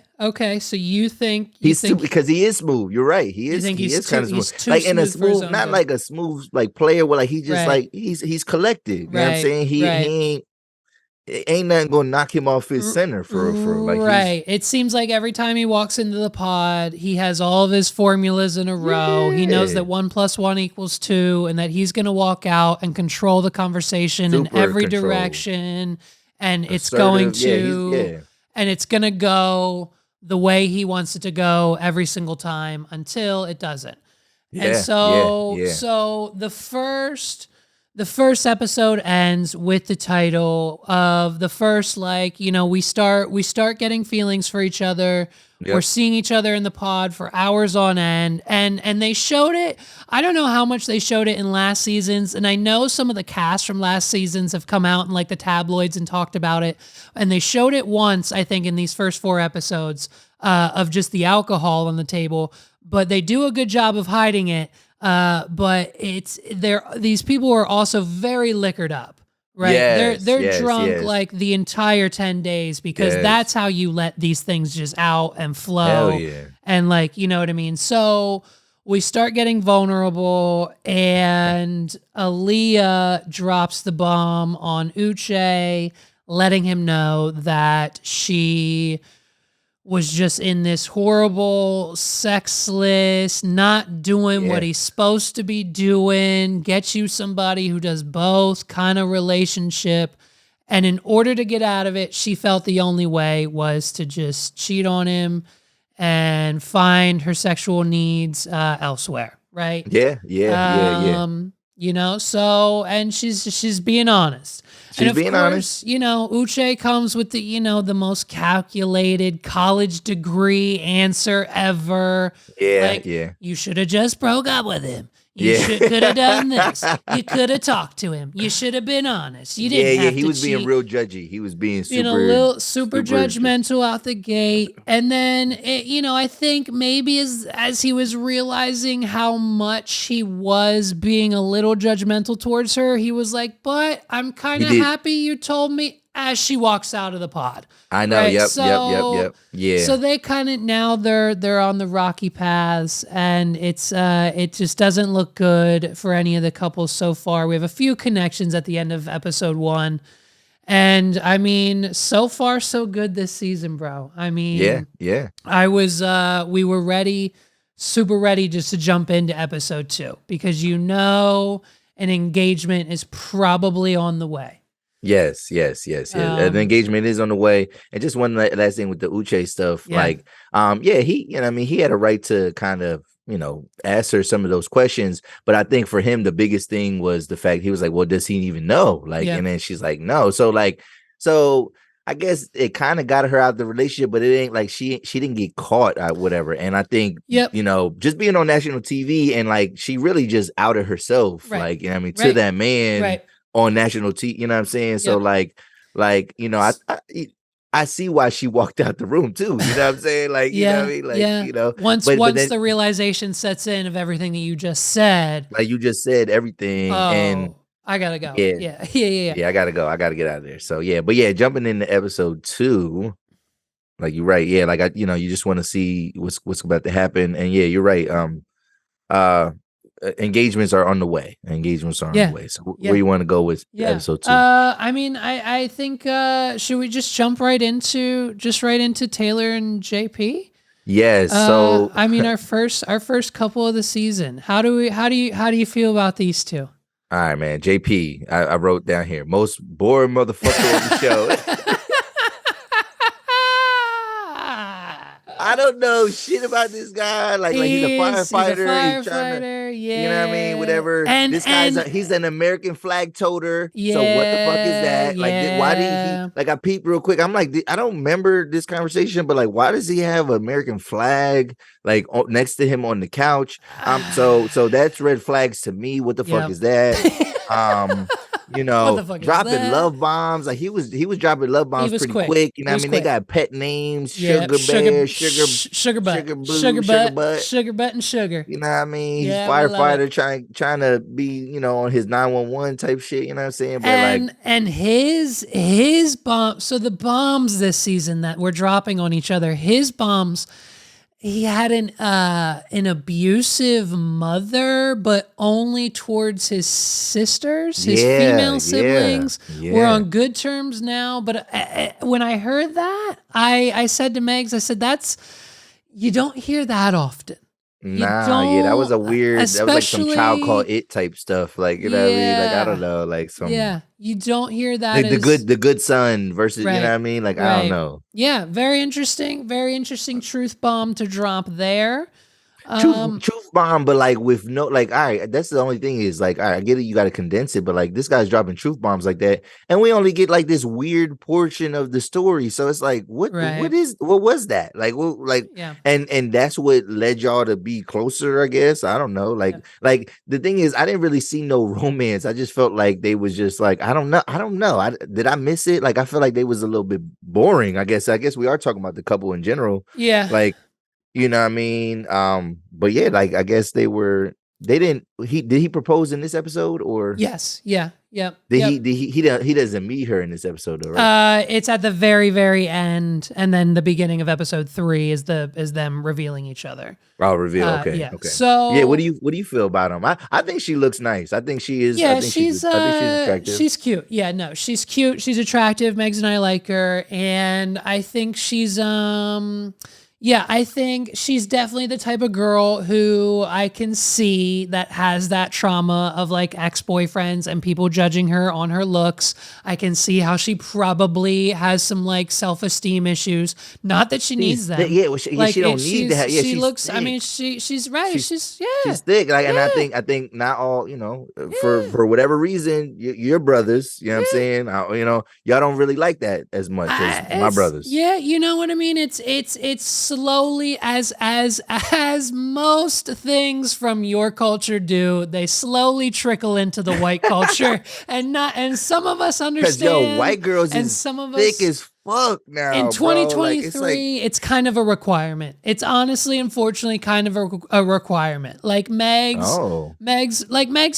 Speaker 1: So you think
Speaker 2: because he is smooth. You're right. He is kind of smooth. Like in a smooth, not like a smooth like player where like he just like he's collected. You know what I'm saying? He ain't nothing gonna knock him off his center for like
Speaker 1: it seems like every time he walks into the pod, he has all of his formulas in a row. He knows that 1 + 1 = 2, and that he's gonna walk out and control the conversation in every direction. And it's going to, and it's going to go the way he wants it to go every single time until it doesn't. And so the first episode ends with the title of the first, like, you know, we start getting feelings for each other. We're seeing each other in the pod for hours on end, and they showed it. I don't know how much they showed it in last seasons, and I know some of the cast from last seasons have come out in like the tabloids and talked about it, and they showed it once, I think, in these first 4 episodes of just the alcohol on the table, but they do a good job of hiding it. But these people are also very liquored up. Right. They're drunk like the entire 10 days because that's how you let these things just out and flow.
Speaker 2: Hell yeah.
Speaker 1: And like, you know what I mean? So we start getting vulnerable, and Aaliyah drops the bomb on Uche, letting him know that she was just in this horrible, sexless, not doing what he's supposed to be doing, get you somebody who does both kind of relationship. And in order to get out of it, she felt the only way was to just cheat on him and find her sexual needs elsewhere, right?
Speaker 2: Yeah.
Speaker 1: You know, so, and she's being honest.
Speaker 2: She's being honest.
Speaker 1: You know, Uche comes with the, you know, the most calculated college degree answer ever. You should have just broke up with him. You could have done this. You could have talked to him. You should have been honest. You didn't have to
Speaker 2: he was
Speaker 1: cheat.
Speaker 2: being real judgy. He was being
Speaker 1: super judgmental out the gate. And then, you know, I think maybe as he was realizing how much he was being a little judgmental towards her, he was like, but I'm kind of happy you told me, as she walks out of the pod.
Speaker 2: I know. Right? Yep. Yeah.
Speaker 1: So they kind of, now they're on the rocky paths, and it just doesn't look good for any of the couples so far. We have a few connections at the end of episode 1. And I mean, so far so good this season, bro. I mean, we were ready, super ready just to jump into episode 2 because you know an engagement is probably on the way.
Speaker 2: Yes. An engagement is on the way. And just one last thing with the Uche stuff, like, he, you know, I mean, he had a right to kind of, you know, ask her some of those questions. But I think for him, the biggest thing was the fact he was like, well, does he even know? Like, and then she's like, no. So I guess it kind of got her out of the relationship, but it ain't like she didn't get caught or whatever. And I think, you know, just being on national TV and like, she really just outed herself, like, you know what I mean, to that man. On national TV, you know what I'm saying? So like, like, I see why she walked out the room too. You know what I'm saying? Like, you know what I mean? Like,
Speaker 1: Once
Speaker 2: but
Speaker 1: once
Speaker 2: then
Speaker 1: the realization sets in of everything that you just said,
Speaker 2: like you just said everything, and
Speaker 1: I gotta go.
Speaker 2: yeah,
Speaker 1: Yeah.
Speaker 2: I gotta go. I gotta get out of there. So yeah, but yeah, jumping into episode 2, like you're right. Yeah, like you just want to see what's about to happen, and yeah, you're right. Uh, engagements are on the way. Engagements are on the way. So where you want to go with episode 2?
Speaker 1: I mean, I think should we just jump right into Taylor and JP?
Speaker 2: Yes. So
Speaker 1: I mean, our first couple of the season. How do you feel about these two?
Speaker 2: All right, man. JP, I wrote down here, most boring motherfucker on the show. I don't know shit about this guy. Like he's a firefighter. He's trying to, you know what I mean? Whatever. And this guy's he's an American flag toter. So what the fuck is that? Like, why did he? Like, I peeped real quick. I'm like, I don't remember this conversation, but like, why does he have an American flag like next to him on the couch? So that's red flags to me. What the fuck is that? Dropping love bombs. Like he was dropping love bombs pretty quick. You know what I mean? They got pet names, Sugar Bear, Sugar
Speaker 1: Butt, and Sugar.
Speaker 2: You know what I mean? He's firefighter trying to be, on his 911 type shit. You know what I'm saying? But
Speaker 1: and his bomb. So the bombs this season that we're dropping on each other, his bombs. He had an abusive mother, but only towards his sisters, his female siblings. We're on good terms now. But when I heard that, I said to Megs, I said, you don't hear that often.
Speaker 2: That was a weird, that was like some Child Called It type stuff. Like, you know what I mean? Like, I don't know, like some.
Speaker 1: Yeah, you don't hear that.
Speaker 2: The good son versus, you know what I mean? Like, I don't know.
Speaker 1: Yeah, very interesting truth bomb to drop there.
Speaker 2: Truth bomb, but like with no, like, all right, that's the only thing is like, all right, I get it, you got to condense it, but like this guy's dropping truth bombs like that, and we only get like this weird portion of the story. So it's like, what was that? Like, and that's what led y'all to be closer, I guess. I don't know. Like the thing is, I didn't really see no romance. I just felt like they was just like, I don't know. Did I miss it? Like, I feel like they was a little bit boring. I guess we are talking about the couple in general.
Speaker 1: Yeah.
Speaker 2: Like, you know what I mean? But yeah, like I guess did he propose in this episode or?
Speaker 1: Yes. Yeah. Yep.
Speaker 2: He doesn't meet her in this episode though, right?
Speaker 1: It's at the very, very end, and then the beginning of episode 3 is them revealing each other.
Speaker 2: Oh, reveal. Okay.
Speaker 1: Yeah.
Speaker 2: Okay.
Speaker 1: So
Speaker 2: yeah, what do you feel about him? I think she looks nice. I think she is.
Speaker 1: Yeah,
Speaker 2: I think she's attractive.
Speaker 1: She's cute. Yeah, no, she's cute. She's attractive. Megs and I like her, and I think she's Yeah, I think she's definitely the type of girl who I can see that has that trauma of like ex-boyfriends and people judging her on her looks. I can see how she probably has some like self-esteem issues. Not that she needs them.
Speaker 2: She don't need that. Yeah,
Speaker 1: she looks.
Speaker 2: Thick.
Speaker 1: I mean, she's right. She's
Speaker 2: thick. Like, and I think not all. For whatever reason, your brothers. You know what I'm saying? Y'all don't really like that as much as my brothers.
Speaker 1: Yeah, you know what I mean. It's slowly as most things from your culture do, they slowly trickle into the white culture, and some of us understand.
Speaker 2: White girls and some of thick as fuck now.
Speaker 1: In 2023, it's kind of a requirement. It's honestly, unfortunately, kind of a requirement. Like Megs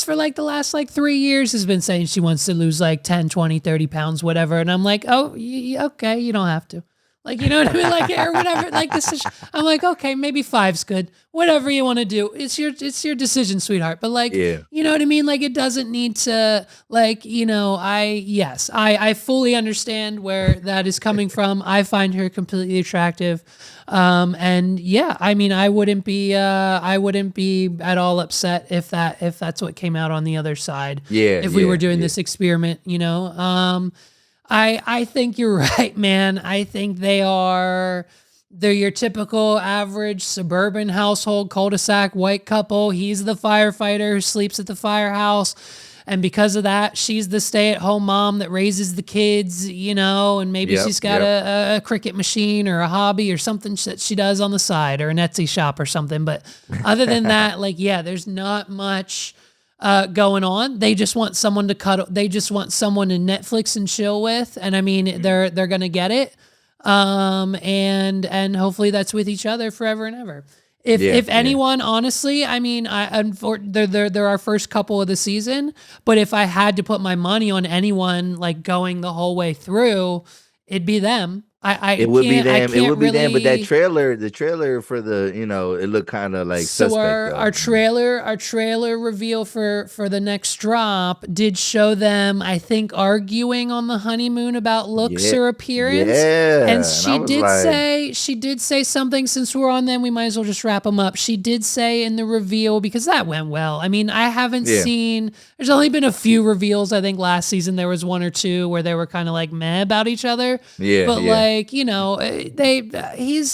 Speaker 1: for like the last like 3 years has been saying she wants to lose like 10, 20, 30 pounds, whatever. And I'm like, oh, okay, you don't have to. Like, you know what I mean? Like, or whatever. Like, I'm like, okay, maybe 5's good. Whatever you want to do. It's your decision, sweetheart. But like, you know what I mean? Like, it doesn't need to, like, I fully understand where that is coming from. I find her completely attractive. And yeah, I mean, I wouldn't be at all upset if that's what came out on the other side.
Speaker 2: Yeah.
Speaker 1: If we were doing this experiment, I think you're right, man. I think they're your typical average suburban household, cul-de-sac white couple. He's the firefighter who sleeps at the firehouse. And because of that, she's the stay-at-home mom that raises the kids, and maybe she's got a cricket machine or a hobby or something that she does on the side or an Etsy shop or something. But other than that, like, yeah, there's not much going on. They just want someone to cuddle. They just want someone to Netflix and chill with. And I mean, they're gonna get it. And hopefully that's with each other forever and ever. If anyone, honestly, I mean, they're our first couple of the season, but if I had to put my money on anyone like going the whole way through, it'd be them.
Speaker 2: It would be them. It would be them. But that trailer, the trailer for the, it looked kind of like
Speaker 1: so
Speaker 2: suspect.
Speaker 1: Our trailer reveal for the next drop did show them, I think, arguing on the honeymoon about looks or appearance.
Speaker 2: Yeah,
Speaker 1: and she did say something. Since we're on them, we might as well just wrap them up. She did say in the reveal, because that went well. I mean, I haven't seen. There's only been a few reveals. I think last season there was one or two where they were kind of like meh about each other.
Speaker 2: Yeah,
Speaker 1: but like. He's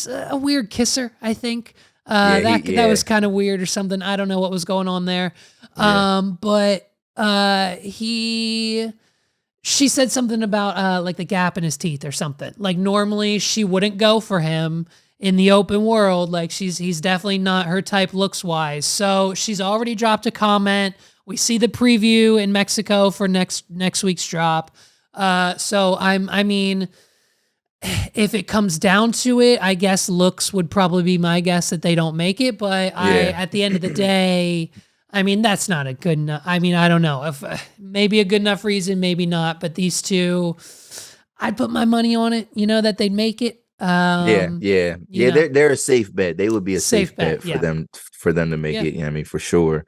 Speaker 1: a weird kisser, I think. That was kind of weird or something. I don't know what was going on there. But she said something about like the gap in his teeth or something. Like normally she wouldn't go for him in the open world. Like he's definitely not her type looks wise. So she's already dropped a comment. We see the preview in Mexico for next week's drop. So I mean, if it comes down to it, I guess looks would probably be my guess that they don't make it. But at the end of the day, I mean, that's not a good enough. I mean, I don't know if maybe a good enough reason, maybe not. But these two, I'd put my money on it. That they'd make it.
Speaker 2: They're a safe bet. They would be a safe bet for them to make it. I mean, for sure.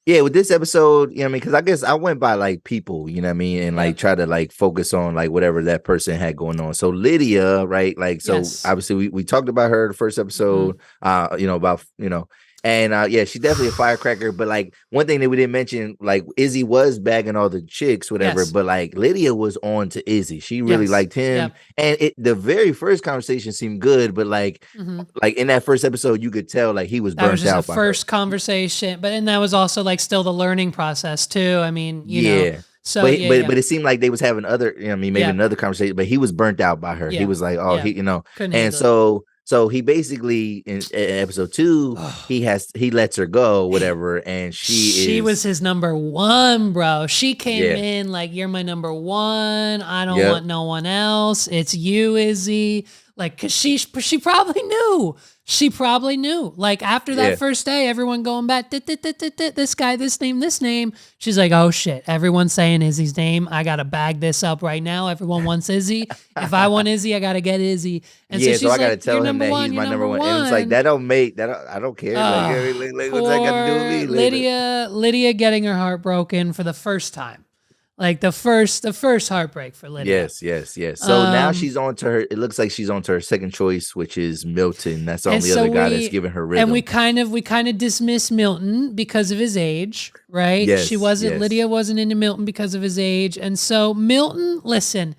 Speaker 2: Yeah, with this episode, because I guess I went by like people, and like try to like focus on like whatever that person had going on. So Lydia, right? Like, so obviously we talked about her the first episode, and she's definitely a firecracker. But like one thing that we didn't mention, like Izzy was bagging all the chicks, whatever. But like Lydia was on to Izzy. She really liked him, and the very first conversation seemed good. But like in that first episode, you could tell like he was burnt out. That was just
Speaker 1: the first conversation, and that was also like still the learning process too. I mean, you know. So,
Speaker 2: but it seemed like they was having other, maybe another conversation. But he was burnt out by her. He was like, and so he basically in episode 2, he lets her go, whatever, and she
Speaker 1: was his number one, bro. She came in like, you're my number one. I don't want no one else. It's you, Izzy. Like, cause she probably knew. She probably knew. Like after that first day, everyone going back, this guy, this name. She's like, oh shit, everyone's saying Izzy's name. I gotta bag this up right now. Everyone wants Izzy. If I want Izzy, I gotta get Izzy. And so she's
Speaker 2: so I gotta
Speaker 1: like,
Speaker 2: tell him that he's my number one. And it's like that don't make that. I don't care. Like what's that got to do with me?
Speaker 1: Lydia getting her heart broken for the first time. Like the first heartbreak for Lydia.
Speaker 2: Yes. So now she's on to her. It looks like she's on to her second choice, which is Milton. That's the only other guy that's giving her rhythm.
Speaker 1: And we kind of dismiss Milton because of his age, right?
Speaker 2: Yes,
Speaker 1: Lydia wasn't into Milton because of his age, and so Milton. Listen,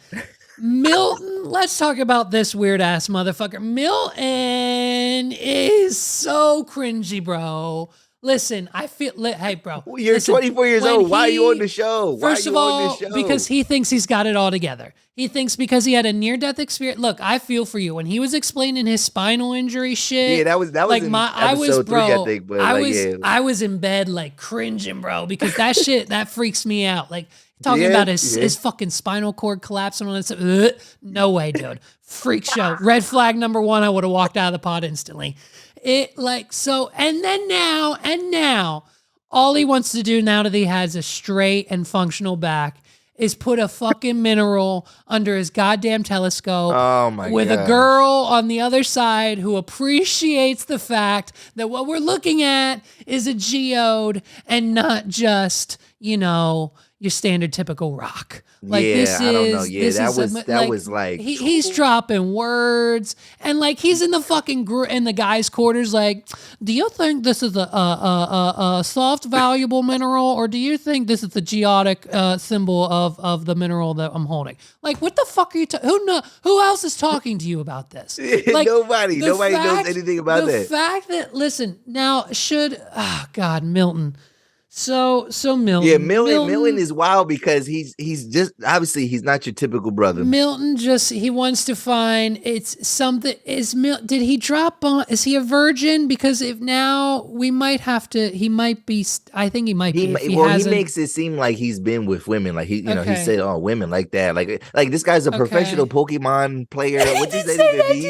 Speaker 1: Milton. Let's talk about this weird ass motherfucker. Milton is so cringy, bro. Listen, I feel. Hey, bro.
Speaker 2: You're 24 years old. Why are you on the show?
Speaker 1: First of all, because he thinks he's got it all together. He thinks because he had a near-death experience. Look, I feel for you when he was explaining his spinal injury shit.
Speaker 2: Yeah, that was like in episode 3, I think. But
Speaker 1: I was in bed like cringing, bro, because that shit that freaks me out. Like talking about his fucking spinal cord collapsing on it. No way, dude. Freak show. Red flag number 1. I would have walked out of the pod instantly. And now, all he wants to do now that he has a straight and functional back is put a fucking mineral under his goddamn telescope.
Speaker 2: Oh my
Speaker 1: with a girl on the other side who appreciates the fact that what we're looking at is a geode and not just, your standard typical rock. Like this is,
Speaker 2: I don't know. Yeah, that was like
Speaker 1: he's dropping words and like he's in the fucking in the guy's quarters. Like, do you think this is a soft valuable mineral, or do you think this is the geotic symbol of the mineral that I'm holding? Like, what the fuck are you? Who else is talking to you about this? Like,
Speaker 2: nobody knows anything about that.
Speaker 1: The fact that listen now Milton. So
Speaker 2: Yeah,
Speaker 1: Milton.
Speaker 2: Milton is wild because he's just obviously he's not your typical brother.
Speaker 1: Milton just he wants to find it's something is did he drop on is he a virgin because if now we might have to he might be I think he might be if he
Speaker 2: Well, he
Speaker 1: hasn't
Speaker 2: makes it seem like he's been with women, like he he
Speaker 1: okay
Speaker 2: said, oh, women like that, like this guy's a professional
Speaker 1: okay
Speaker 2: Pokemon player.
Speaker 1: he
Speaker 2: What does
Speaker 1: did
Speaker 2: that
Speaker 1: say
Speaker 2: even
Speaker 1: that.
Speaker 2: mean?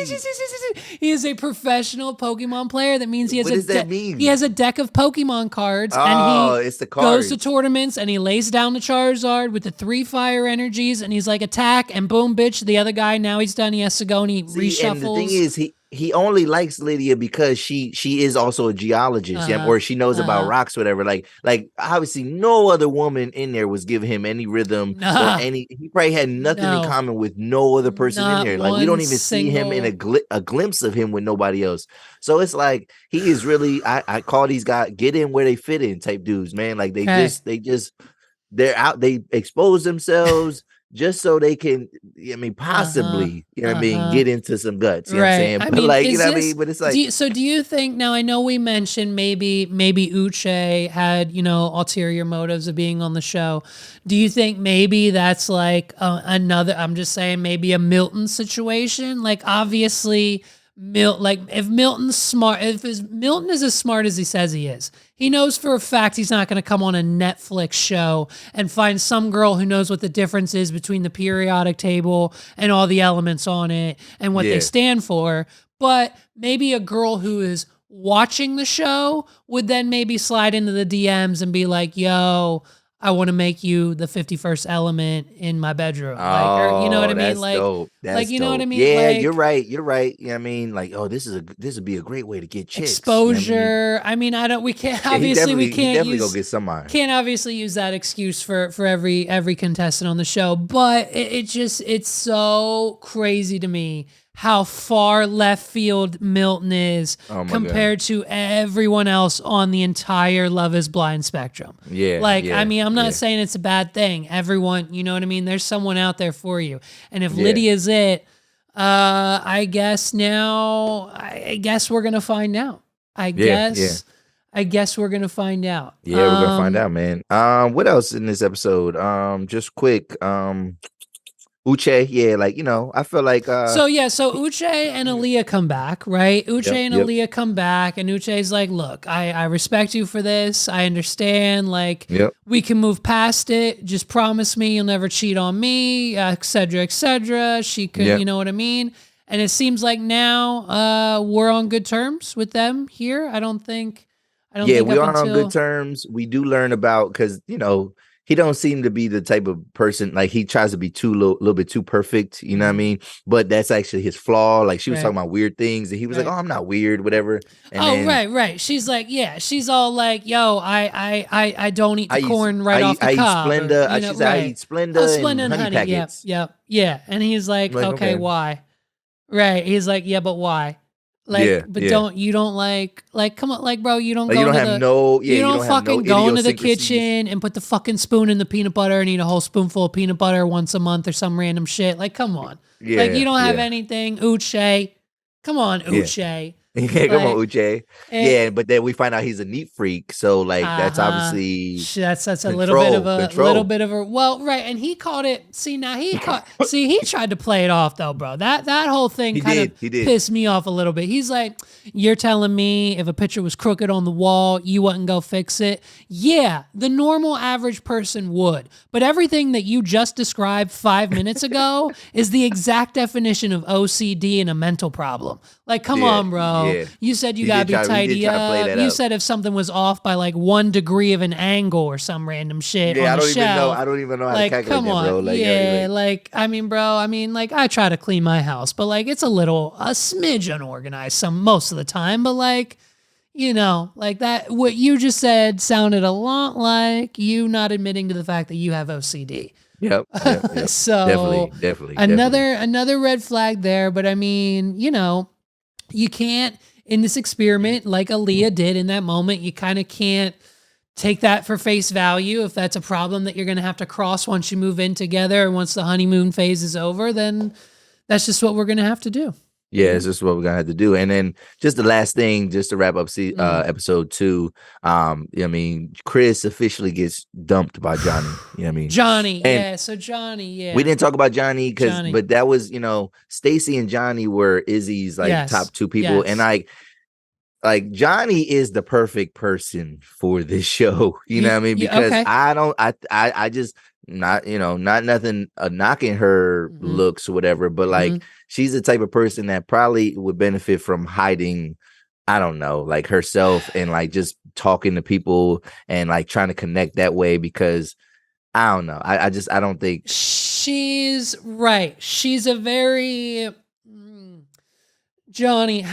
Speaker 1: He is a professional Pokemon player. That means he has
Speaker 2: What does that
Speaker 1: he
Speaker 2: mean?
Speaker 1: has a deck of Pokemon cards, and
Speaker 2: Oh,
Speaker 1: he
Speaker 2: it's the
Speaker 1: goes to
Speaker 2: cards.
Speaker 1: tournaments and he lays down the Charizard with the 3 fire energies, and he's like attack and boom, bitch. The other guy now he's done. He has to go and he
Speaker 2: See, and the thing
Speaker 1: reshuffles.
Speaker 2: is, he only likes Lydia because she is also a geologist, yeah,
Speaker 1: Uh
Speaker 2: or she knows about rocks, whatever. Like obviously, no other woman in there was giving him any rhythm or
Speaker 1: nah,
Speaker 2: any. He probably had nothing in
Speaker 1: no,
Speaker 2: common with no other person in
Speaker 1: not
Speaker 2: there. Like we
Speaker 1: one
Speaker 2: don't even see him in
Speaker 1: single.
Speaker 2: a glimpse of him with nobody else. So it's like he is really. I call these guys get in where they fit in type dudes, man. Like
Speaker 1: Okay.
Speaker 2: they just they're out, they expose themselves just so they can, I mean,
Speaker 1: Uh-huh.
Speaker 2: possibly, you know what I mean,
Speaker 1: Uh-huh.
Speaker 2: get into some guts, you know what I'm
Speaker 1: Right.
Speaker 2: saying?
Speaker 1: I
Speaker 2: But
Speaker 1: mean,
Speaker 2: like, you
Speaker 1: is
Speaker 2: know what I
Speaker 1: this
Speaker 2: mean? But it's like,
Speaker 1: so do you think now I know we mentioned maybe Uche had, ulterior motives of being on the show. Do you think maybe that's like another I'm just saying maybe a Milton situation? Like obviously like if Milton's smart if Milton is as smart as he says he is. He knows for a fact he's not going to come on a Netflix show and find some girl who knows what the difference is between the periodic table and all the elements on it and what they
Speaker 2: yeah.
Speaker 1: stand for. But maybe a girl who is watching the show would then maybe slide into the DMs and be like, yo, I want to make you the 51st element in my bedroom. Like, or you know what
Speaker 2: Oh,
Speaker 1: I mean?
Speaker 2: that's dope. That's
Speaker 1: You know what I
Speaker 2: dope.
Speaker 1: mean?
Speaker 2: Yeah, you're
Speaker 1: Like,
Speaker 2: right. You're right. You know what I mean? Like, oh, this would be a great way to get chicks. You know what I mean?
Speaker 1: exposure. I mean, I don't. We can't.
Speaker 2: Yeah,
Speaker 1: Obviously, we
Speaker 2: he
Speaker 1: can't
Speaker 2: definitely gonna
Speaker 1: use.
Speaker 2: get somebody.
Speaker 1: Can't obviously use that excuse for every contestant on the show. But it's so crazy to me how far left field Milton is
Speaker 2: Oh my God.
Speaker 1: compared to everyone else on the entire Love Is Blind spectrum.
Speaker 2: Yeah,
Speaker 1: Like, I
Speaker 2: yeah,
Speaker 1: mean, I'm not
Speaker 2: yeah,
Speaker 1: saying it's a bad thing. Everyone, you know what I mean? There's someone out there for you. And if
Speaker 2: yeah,
Speaker 1: Lydia's it, I guess now, I guess we're gonna find out.
Speaker 2: yeah, yeah.
Speaker 1: I guess we're gonna find out.
Speaker 2: Yeah, we're gonna find out, man. What else in this episode? Just quick. Uche, yeah, like I feel like
Speaker 1: So yeah, so Uche and Aaliyah come back, right? Uche
Speaker 2: yep,
Speaker 1: and
Speaker 2: yep,
Speaker 1: Aaliyah come back, and Uche's like, "Look, I respect you for this. I understand. Like,
Speaker 2: yep,
Speaker 1: we can move past it. Just promise me you'll never cheat on me, et cetera, et cetera." She could,
Speaker 2: yep.
Speaker 1: you know what I mean? And it seems like now we're on good terms with them here. I don't
Speaker 2: Yeah,
Speaker 1: think
Speaker 2: we
Speaker 1: up
Speaker 2: are on good
Speaker 1: until
Speaker 2: terms. We do learn about because he don't seem to be the type of person like he tries to be too little bit too perfect. You know what I mean? But that's actually his flaw. Like she was
Speaker 1: right,
Speaker 2: talking about weird things, and he was like, "Oh,
Speaker 1: right.
Speaker 2: I'm not weird, whatever." And
Speaker 1: Oh,
Speaker 2: then
Speaker 1: right, right. She's like, yeah, she's all like, yo, I don't eat the corn right off the
Speaker 2: I eat
Speaker 1: cob, or
Speaker 2: Splenda. She said I
Speaker 1: right.
Speaker 2: eat
Speaker 1: Oh,
Speaker 2: Splenda and
Speaker 1: Splenda and
Speaker 2: honey
Speaker 1: honey. Yep,
Speaker 2: packets.
Speaker 1: yep, yeah. And he's
Speaker 2: I'm
Speaker 1: like,
Speaker 2: like,
Speaker 1: okay,
Speaker 2: okay,
Speaker 1: why? Right. He's like, yeah, but why? Like,
Speaker 2: yeah,
Speaker 1: but
Speaker 2: yeah.
Speaker 1: you don't like, come on, like, bro, you don't
Speaker 2: Like
Speaker 1: go into
Speaker 2: you
Speaker 1: you don't
Speaker 2: don't have no
Speaker 1: fucking go into the
Speaker 2: idiosyncrasies.
Speaker 1: kitchen and put the fucking spoon in the peanut butter and eat a whole spoonful of peanut butter once a month or some random shit. Like, come on. Like, you
Speaker 2: Yeah,
Speaker 1: don't have
Speaker 2: yeah,
Speaker 1: anything. Uche. Come on,
Speaker 2: yeah.
Speaker 1: Uche.
Speaker 2: Yeah, come on,
Speaker 1: Like,
Speaker 2: Uche. Yeah,
Speaker 1: it,
Speaker 2: but then we find out he's a neat freak. So like that's
Speaker 1: uh-huh.
Speaker 2: obviously
Speaker 1: That's a
Speaker 2: control,
Speaker 1: little
Speaker 2: control.
Speaker 1: bit of a well, right. And he called it. See, he tried to play it off though, bro. That whole thing
Speaker 2: He
Speaker 1: kind of
Speaker 2: did, he did.
Speaker 1: pissed me off a little bit. He's like, "You're telling me if a picture was crooked on the wall, you wouldn't go fix it?" Yeah, the normal average person would. But everything that you just described 5 minutes ago is the exact definition of OCD and a mental problem. Like, come
Speaker 2: Yeah,
Speaker 1: on, bro.
Speaker 2: yeah.
Speaker 1: You said you gotta be
Speaker 2: He did
Speaker 1: tidy
Speaker 2: try to play
Speaker 1: up.
Speaker 2: that
Speaker 1: You
Speaker 2: up.
Speaker 1: said if something was off by like 1 degree of an angle or some random shit
Speaker 2: Yeah,
Speaker 1: on the shelf.
Speaker 2: I don't even know how to
Speaker 1: Like,
Speaker 2: calculate
Speaker 1: come
Speaker 2: that,
Speaker 1: on.
Speaker 2: bro. Like,
Speaker 1: Yeah, like, I mean, bro, like, I try to clean my house, but like, it's a smidge unorganized most of the time, but like, like that, what you just said sounded a lot like you not admitting to the fact that you have OCD.
Speaker 2: yep, yep, yep.
Speaker 1: So
Speaker 2: Definitely.
Speaker 1: another red flag there, but I mean, you can't in this experiment like Aaliyah did in that moment, you kind of can't take that for face value. If that's a problem that you're going to have to cross once you move in together and once the honeymoon phase is over, then that's just what we're going to have to do.
Speaker 2: Yeah, this is what we're gonna have to do. And then just the last thing, just to wrap up episode 2. I mean, Chris officially gets dumped by Johnny. You know what I mean?
Speaker 1: Johnny,
Speaker 2: And
Speaker 1: yeah. So Johnny, yeah.
Speaker 2: we didn't talk about Johnny
Speaker 1: Johnny.
Speaker 2: but that was, Stacy and Johnny were Izzy's like top 2 people. And like Johnny is the perfect person for this show. You know what I mean? Because I just not nothing knocking her looks or whatever, but like she's the type of person that probably would benefit from hiding, I don't know, like herself and like just talking to people and like trying to connect that way, because I don't know. I don't think
Speaker 1: she's right. She's a very Johnny.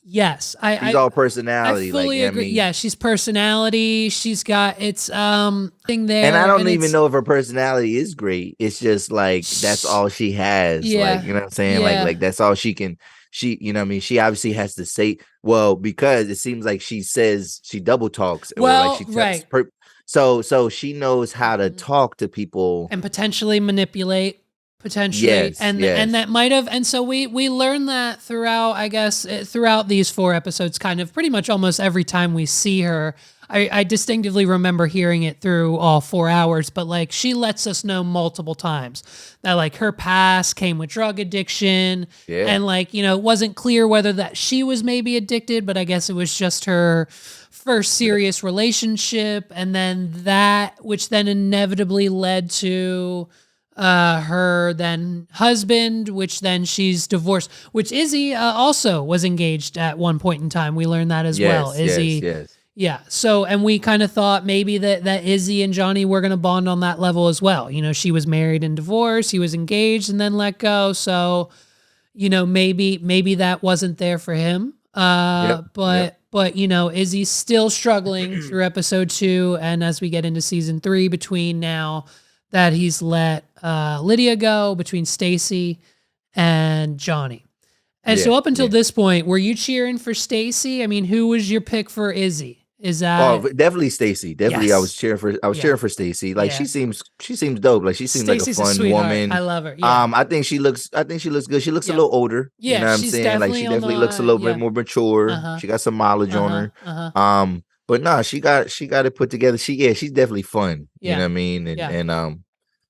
Speaker 1: Yes,
Speaker 2: she's all personality.
Speaker 1: I fully agree. Yeah, she's personality. She's got thing there,
Speaker 2: and I don't even know if her personality is great. It's just like that's all she has.
Speaker 1: Yeah,
Speaker 2: like, you know what I'm saying? Yeah. Like that's all she can. She, you know what I mean? She obviously has to say, well, because it seems like she says she double talks.
Speaker 1: Well,
Speaker 2: or like she so she knows how to talk to people
Speaker 1: and potentially manipulate. Potentially, and that might have, and so we learned that throughout, I guess, throughout these 4 episodes, kind of pretty much almost every time we see her. I distinctively remember hearing it through all 4 hours, but like she lets us know multiple times that like her past came with drug addiction, and like, it wasn't clear whether that she was maybe addicted, but I guess it was just her first serious relationship, and then that, which then inevitably led to her then husband, which then she's divorced, which Izzy also was engaged at one point in time. We learned that as well. Izzy.
Speaker 2: Yes.
Speaker 1: Yeah. So, and we kind of thought maybe that Izzy and Johnny were going to bond on that level as well. She was married and divorced, he was engaged and then let go. So, maybe that wasn't there for him. But Izzy's still struggling through episode 2. And as we get into season 3, between now that he's let Lydia go, between Stacy and Johnny. And so up until this point, were you cheering for Stacy? I mean, who was your pick for Izzy? Is that
Speaker 2: definitely Stacy? Definitely, yes. I was cheering for Stacy. Like she seems dope. Like she seems
Speaker 1: Stacey's
Speaker 2: like a fun woman.
Speaker 1: I love her. Yeah.
Speaker 2: I think she looks good. She looks a little older.
Speaker 1: Yeah,
Speaker 2: you know what I'm saying? Like she definitely looks a little bit more mature. She got some mileage on her. But no, she got it put together. She's definitely fun. You know what I mean? And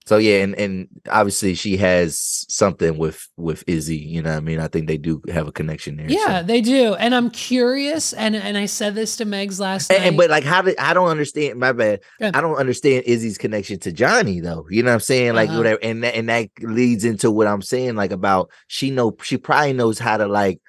Speaker 2: so and obviously she has something with Izzy, you know what I mean? I think they do have a connection there.
Speaker 1: Yeah, they do. And I'm curious, and I said this to Megs last night.
Speaker 2: But like I don't understand, my bad. I don't understand Izzy's connection to Johnny though. You know what I'm saying? Like whatever, and that leads into what I'm saying, like about she probably knows how to like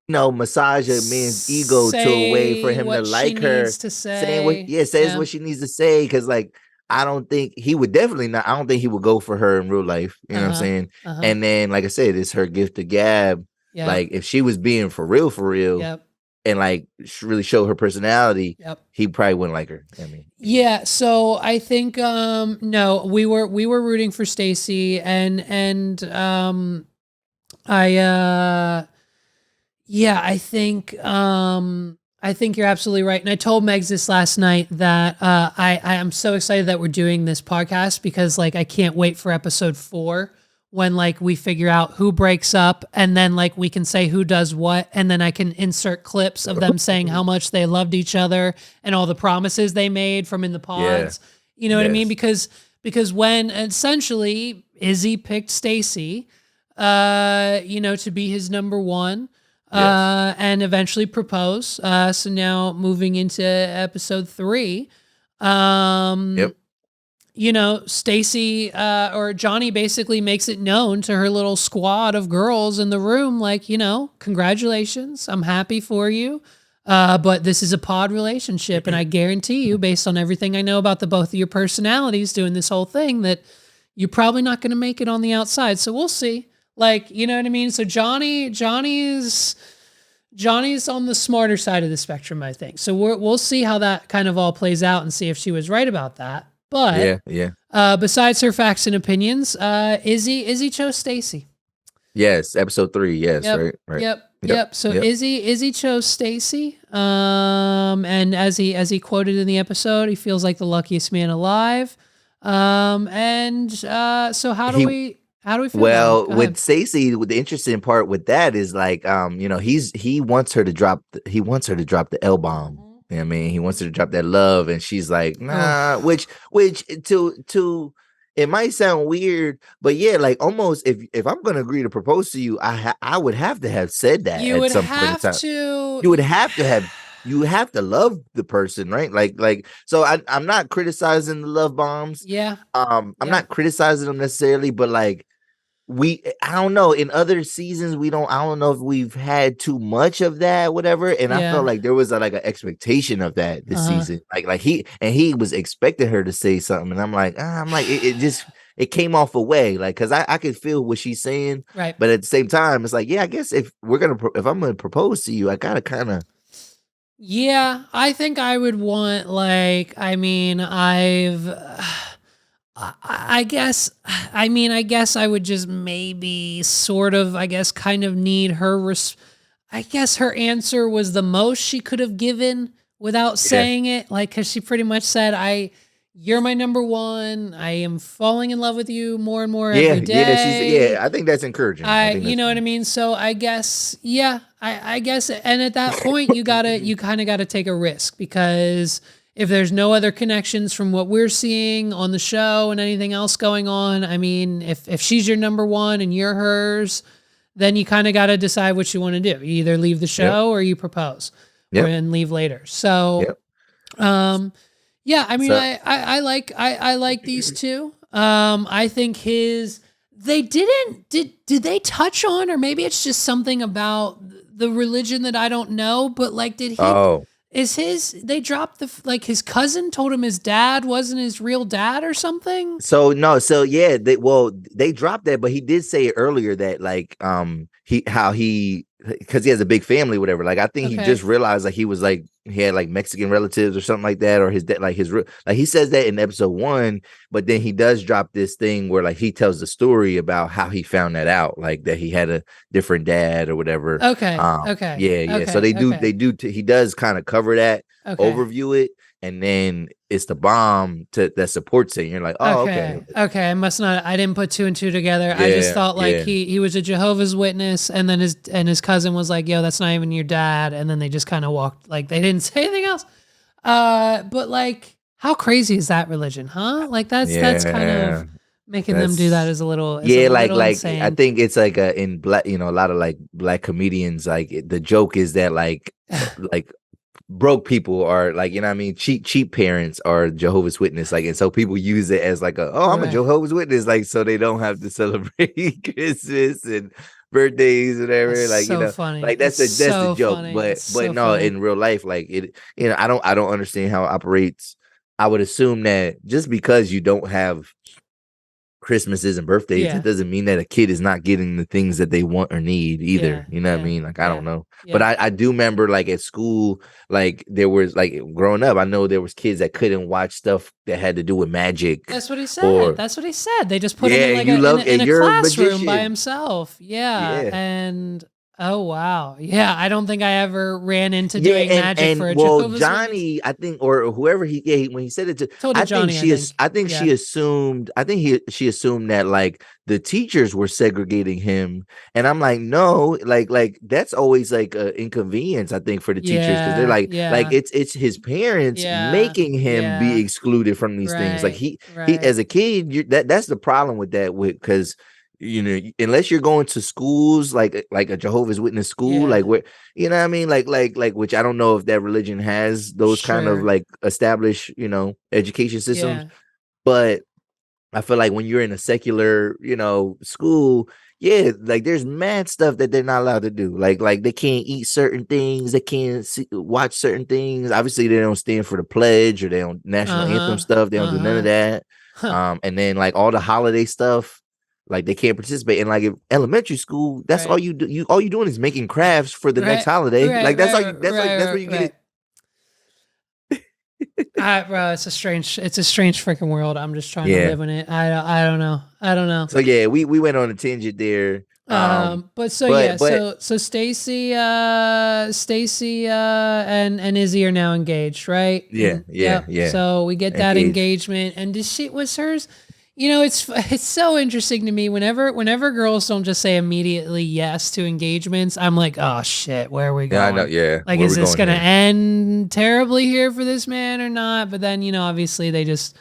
Speaker 2: massage a man's ego to a way for him to like her. Says what she needs to say, because like I don't think he would go for her in real life. You know what I'm saying? And then, like I said, it's her gift to gab. Like if she was being for real, and like really show her personality, he probably wouldn't like her. I mean,
Speaker 1: yeah. So I think no, we were rooting for Stacy, and I think you're absolutely right. And I told Megs this last night that I am so excited that we're doing this podcast, because like I can't wait for episode 4, when like we figure out who breaks up, and then like we can say who does what, and then I can insert clips of them saying how much they loved each other and all the promises they made from in the pods. You know what I mean? Because when essentially Izzy picked Stacy, to be his number 1. And eventually propose. So now moving into episode 3, Stacy or Johnny basically makes it known to her little squad of girls in the room, like, congratulations, I'm happy for you. But this is a pod relationship, and I guarantee you, based on everything I know about the both of your personalities doing this whole thing, that you're probably not going to make it on the outside. So we'll see. Like, you know what I mean? So Johnny's on the smarter side of the spectrum, I think. So we'll see how that kind of all plays out and see if she was right about that. But besides her facts and opinions, Izzy chose Stacy.
Speaker 2: Yes, episode 3. Yes, right.
Speaker 1: Yep. So Izzy chose Stacy. And as he quoted in the episode, he feels like the luckiest man alive. So how do we How do we feel about him?
Speaker 2: Well,
Speaker 1: Go
Speaker 2: with
Speaker 1: ahead.
Speaker 2: Stacey, the interesting part with that is like, he wants her to drop the L bomb.
Speaker 1: Mhm.
Speaker 2: You know what I mean, he wants her to drop that love, and she's like, nah.
Speaker 1: Oof.
Speaker 2: Which to it might sound weird, but yeah, like almost if I'm gonna agree to propose to you, I would have to have said that
Speaker 1: You
Speaker 2: at
Speaker 1: would
Speaker 2: some point in
Speaker 1: have
Speaker 2: time.
Speaker 1: to.
Speaker 2: You would have to have. You have to love the person, right? So I'm not criticizing the love bombs.
Speaker 1: Yeah.
Speaker 2: I'm
Speaker 1: Yeah.
Speaker 2: not criticizing them necessarily, but like I don't know, in other seasons I don't know if we've had too much of that, whatever, and I felt
Speaker 1: Yeah.
Speaker 2: like there was like an expectation of that this
Speaker 1: Uh-huh.
Speaker 2: season, like he was expecting her to say something, and I'm like it just it came off away, like because I could feel what she's saying,
Speaker 1: Right.
Speaker 2: but at the same time it's like, yeah, I guess if I'm gonna propose to you, I gotta kind of.
Speaker 1: Yeah, I think I would want like I mean, I guess I guess I would just maybe sort of I guess kind of need her I guess her answer was the most she could have given without
Speaker 2: Yeah,
Speaker 1: saying it, like cuz she pretty much said you're my number one. I am falling in love with you more and more
Speaker 2: yeah,
Speaker 1: every
Speaker 2: yeah,
Speaker 1: day.
Speaker 2: I think that's encouraging. I think
Speaker 1: You
Speaker 2: that's
Speaker 1: know what I mean? So I guess, yeah, I guess, and at that point, you kind of gotta take a risk because if there's no other connections from what we're seeing on the show and anything else going on, I mean, if she's your number one and you're hers, then you kind of got to decide what you want to do. You either leave the
Speaker 2: Yep,
Speaker 1: show or you propose or
Speaker 2: yep,
Speaker 1: and leave later. So,
Speaker 2: yep.
Speaker 1: um, yeah, I mean,
Speaker 2: So
Speaker 1: I like these two. I think they did they touch on, or maybe it's just something about the religion that I don't know, but like,
Speaker 2: oh.
Speaker 1: they dropped like his cousin told him his dad wasn't his real dad or something?
Speaker 2: So no, so yeah, they dropped that, but he did say earlier that like he because he has a big family, whatever. Like I think he
Speaker 1: Okay.
Speaker 2: just realized like he was like he had like Mexican relatives or something like that, or his dad like like he says that in episode 1, but then he does drop this thing where like he tells the story about how he found that out, like that he had a different dad or whatever.
Speaker 1: Okay. Okay.
Speaker 2: Yeah, yeah. So
Speaker 1: Okay. Okay.
Speaker 2: he does kind of cover that,
Speaker 1: Okay.
Speaker 2: overview it, and then it's the bomb that supports it. And you're like, oh, okay.
Speaker 1: Okay. Okay. I didn't put two and two together. I just
Speaker 2: Yeah,
Speaker 1: thought like
Speaker 2: yeah.
Speaker 1: he was a Jehovah's Witness and then his cousin was like, yo, that's not even your dad. And then they just kind of walked, like they didn't say anything else. But like, how crazy is that religion, huh? Like that's kind of
Speaker 2: Yeah.
Speaker 1: making them do that
Speaker 2: That's
Speaker 1: is a
Speaker 2: yeah,
Speaker 1: little
Speaker 2: like I
Speaker 1: insane.
Speaker 2: think it's like in black, a lot of like black comedians, like the joke is that like broke people are like, you know what I mean, cheap parents are Jehovah's Witness, like, and so people use it as like I'm a
Speaker 1: Right.
Speaker 2: Jehovah's Witness, like so they don't have to celebrate Christmas and birthdays,
Speaker 1: That's
Speaker 2: whatever, like,
Speaker 1: so funny.
Speaker 2: like
Speaker 1: It's
Speaker 2: that's the
Speaker 1: so
Speaker 2: joke,
Speaker 1: funny.
Speaker 2: but
Speaker 1: It's so
Speaker 2: no,
Speaker 1: funny.
Speaker 2: in real life, like it, I don't understand how it operates. I would assume that just because you don't have Christmases and birthdays, it
Speaker 1: Yeah.
Speaker 2: doesn't mean that a kid is not getting the things that they want or need either.
Speaker 1: Yeah.
Speaker 2: You know what I
Speaker 1: Yeah.
Speaker 2: mean? Like, I
Speaker 1: Yeah.
Speaker 2: don't know. But
Speaker 1: Yeah.
Speaker 2: I do remember like at school, like there was like growing up, I know there was kids that couldn't watch stuff that had to do with magic
Speaker 1: That's what he said.
Speaker 2: or
Speaker 1: That's what he said. They just put him
Speaker 2: yeah,
Speaker 1: in
Speaker 2: and you love
Speaker 1: in
Speaker 2: and
Speaker 1: a
Speaker 2: you're a
Speaker 1: classroom by
Speaker 2: magician.
Speaker 1: himself. Yeah,
Speaker 2: Yeah.
Speaker 1: and oh wow, yeah. I don't think I ever ran into
Speaker 2: Yeah,
Speaker 1: doing magic
Speaker 2: and
Speaker 1: for a
Speaker 2: well,
Speaker 1: Jehovah's Witness.
Speaker 2: Johnny, I think, or whoever when he said it to,
Speaker 1: Told it Johnny, I think.
Speaker 2: I think
Speaker 1: Yeah,
Speaker 2: she assumed, she assumed that like the teachers were segregating him, and I'm like, no, like that's always like a inconvenience, I think, for the teachers because they're
Speaker 1: yeah,
Speaker 2: like
Speaker 1: yeah,
Speaker 2: it's his parents
Speaker 1: yeah,
Speaker 2: making him be
Speaker 1: yeah.
Speaker 2: excluded from these things. Like
Speaker 1: Right,
Speaker 2: he
Speaker 1: right.
Speaker 2: as a kid, that's the problem with that with because. Unless you're going to schools like a Jehovah's Witness school,
Speaker 1: Yeah,
Speaker 2: like where you know what I mean? Like which I don't know if that religion has those kind of
Speaker 1: sure.
Speaker 2: like established, education systems.
Speaker 1: Yeah,
Speaker 2: But I feel like when you're in a secular, school, yeah, like there's mad stuff that they're not allowed to do. Like they can't eat certain things, they can't watch certain things. Obviously, they don't stand for the pledge or they don't national
Speaker 1: uh
Speaker 2: anthem
Speaker 1: huh,
Speaker 2: stuff. They don't
Speaker 1: uh
Speaker 2: do none of
Speaker 1: huh.
Speaker 2: that.
Speaker 1: Huh.
Speaker 2: And then like all the holiday stuff, like they can't participate in like elementary school. That's all
Speaker 1: Right,
Speaker 2: you do. All you doing is making crafts for the next
Speaker 1: right,
Speaker 2: holiday.
Speaker 1: right,
Speaker 2: Like that's all
Speaker 1: right,
Speaker 2: you. That's where
Speaker 1: right,
Speaker 2: you get
Speaker 1: right.
Speaker 2: it.
Speaker 1: Bro, it's a strange freaking world. I'm just trying to
Speaker 2: Yeah.
Speaker 1: live in it. I don't know. I don't know.
Speaker 2: So yeah, we went on a tangent there.
Speaker 1: But so yeah,
Speaker 2: But
Speaker 1: so Stacy, and Izzy are now engaged, right?
Speaker 2: yeah,
Speaker 1: And
Speaker 2: yeah,
Speaker 1: yep.
Speaker 2: yeah.
Speaker 1: So we get that
Speaker 2: Engaged.
Speaker 1: engagement, and was hers? it's so interesting to me whenever girls don't just say immediately yes to engagements. I'm like, oh shit, where are we
Speaker 2: Yeah, I know.
Speaker 1: going?
Speaker 2: Yeah,
Speaker 1: Like,
Speaker 2: where
Speaker 1: is
Speaker 2: we
Speaker 1: this
Speaker 2: going
Speaker 1: gonna
Speaker 2: here?
Speaker 1: end terribly here for this man or not? But then obviously they just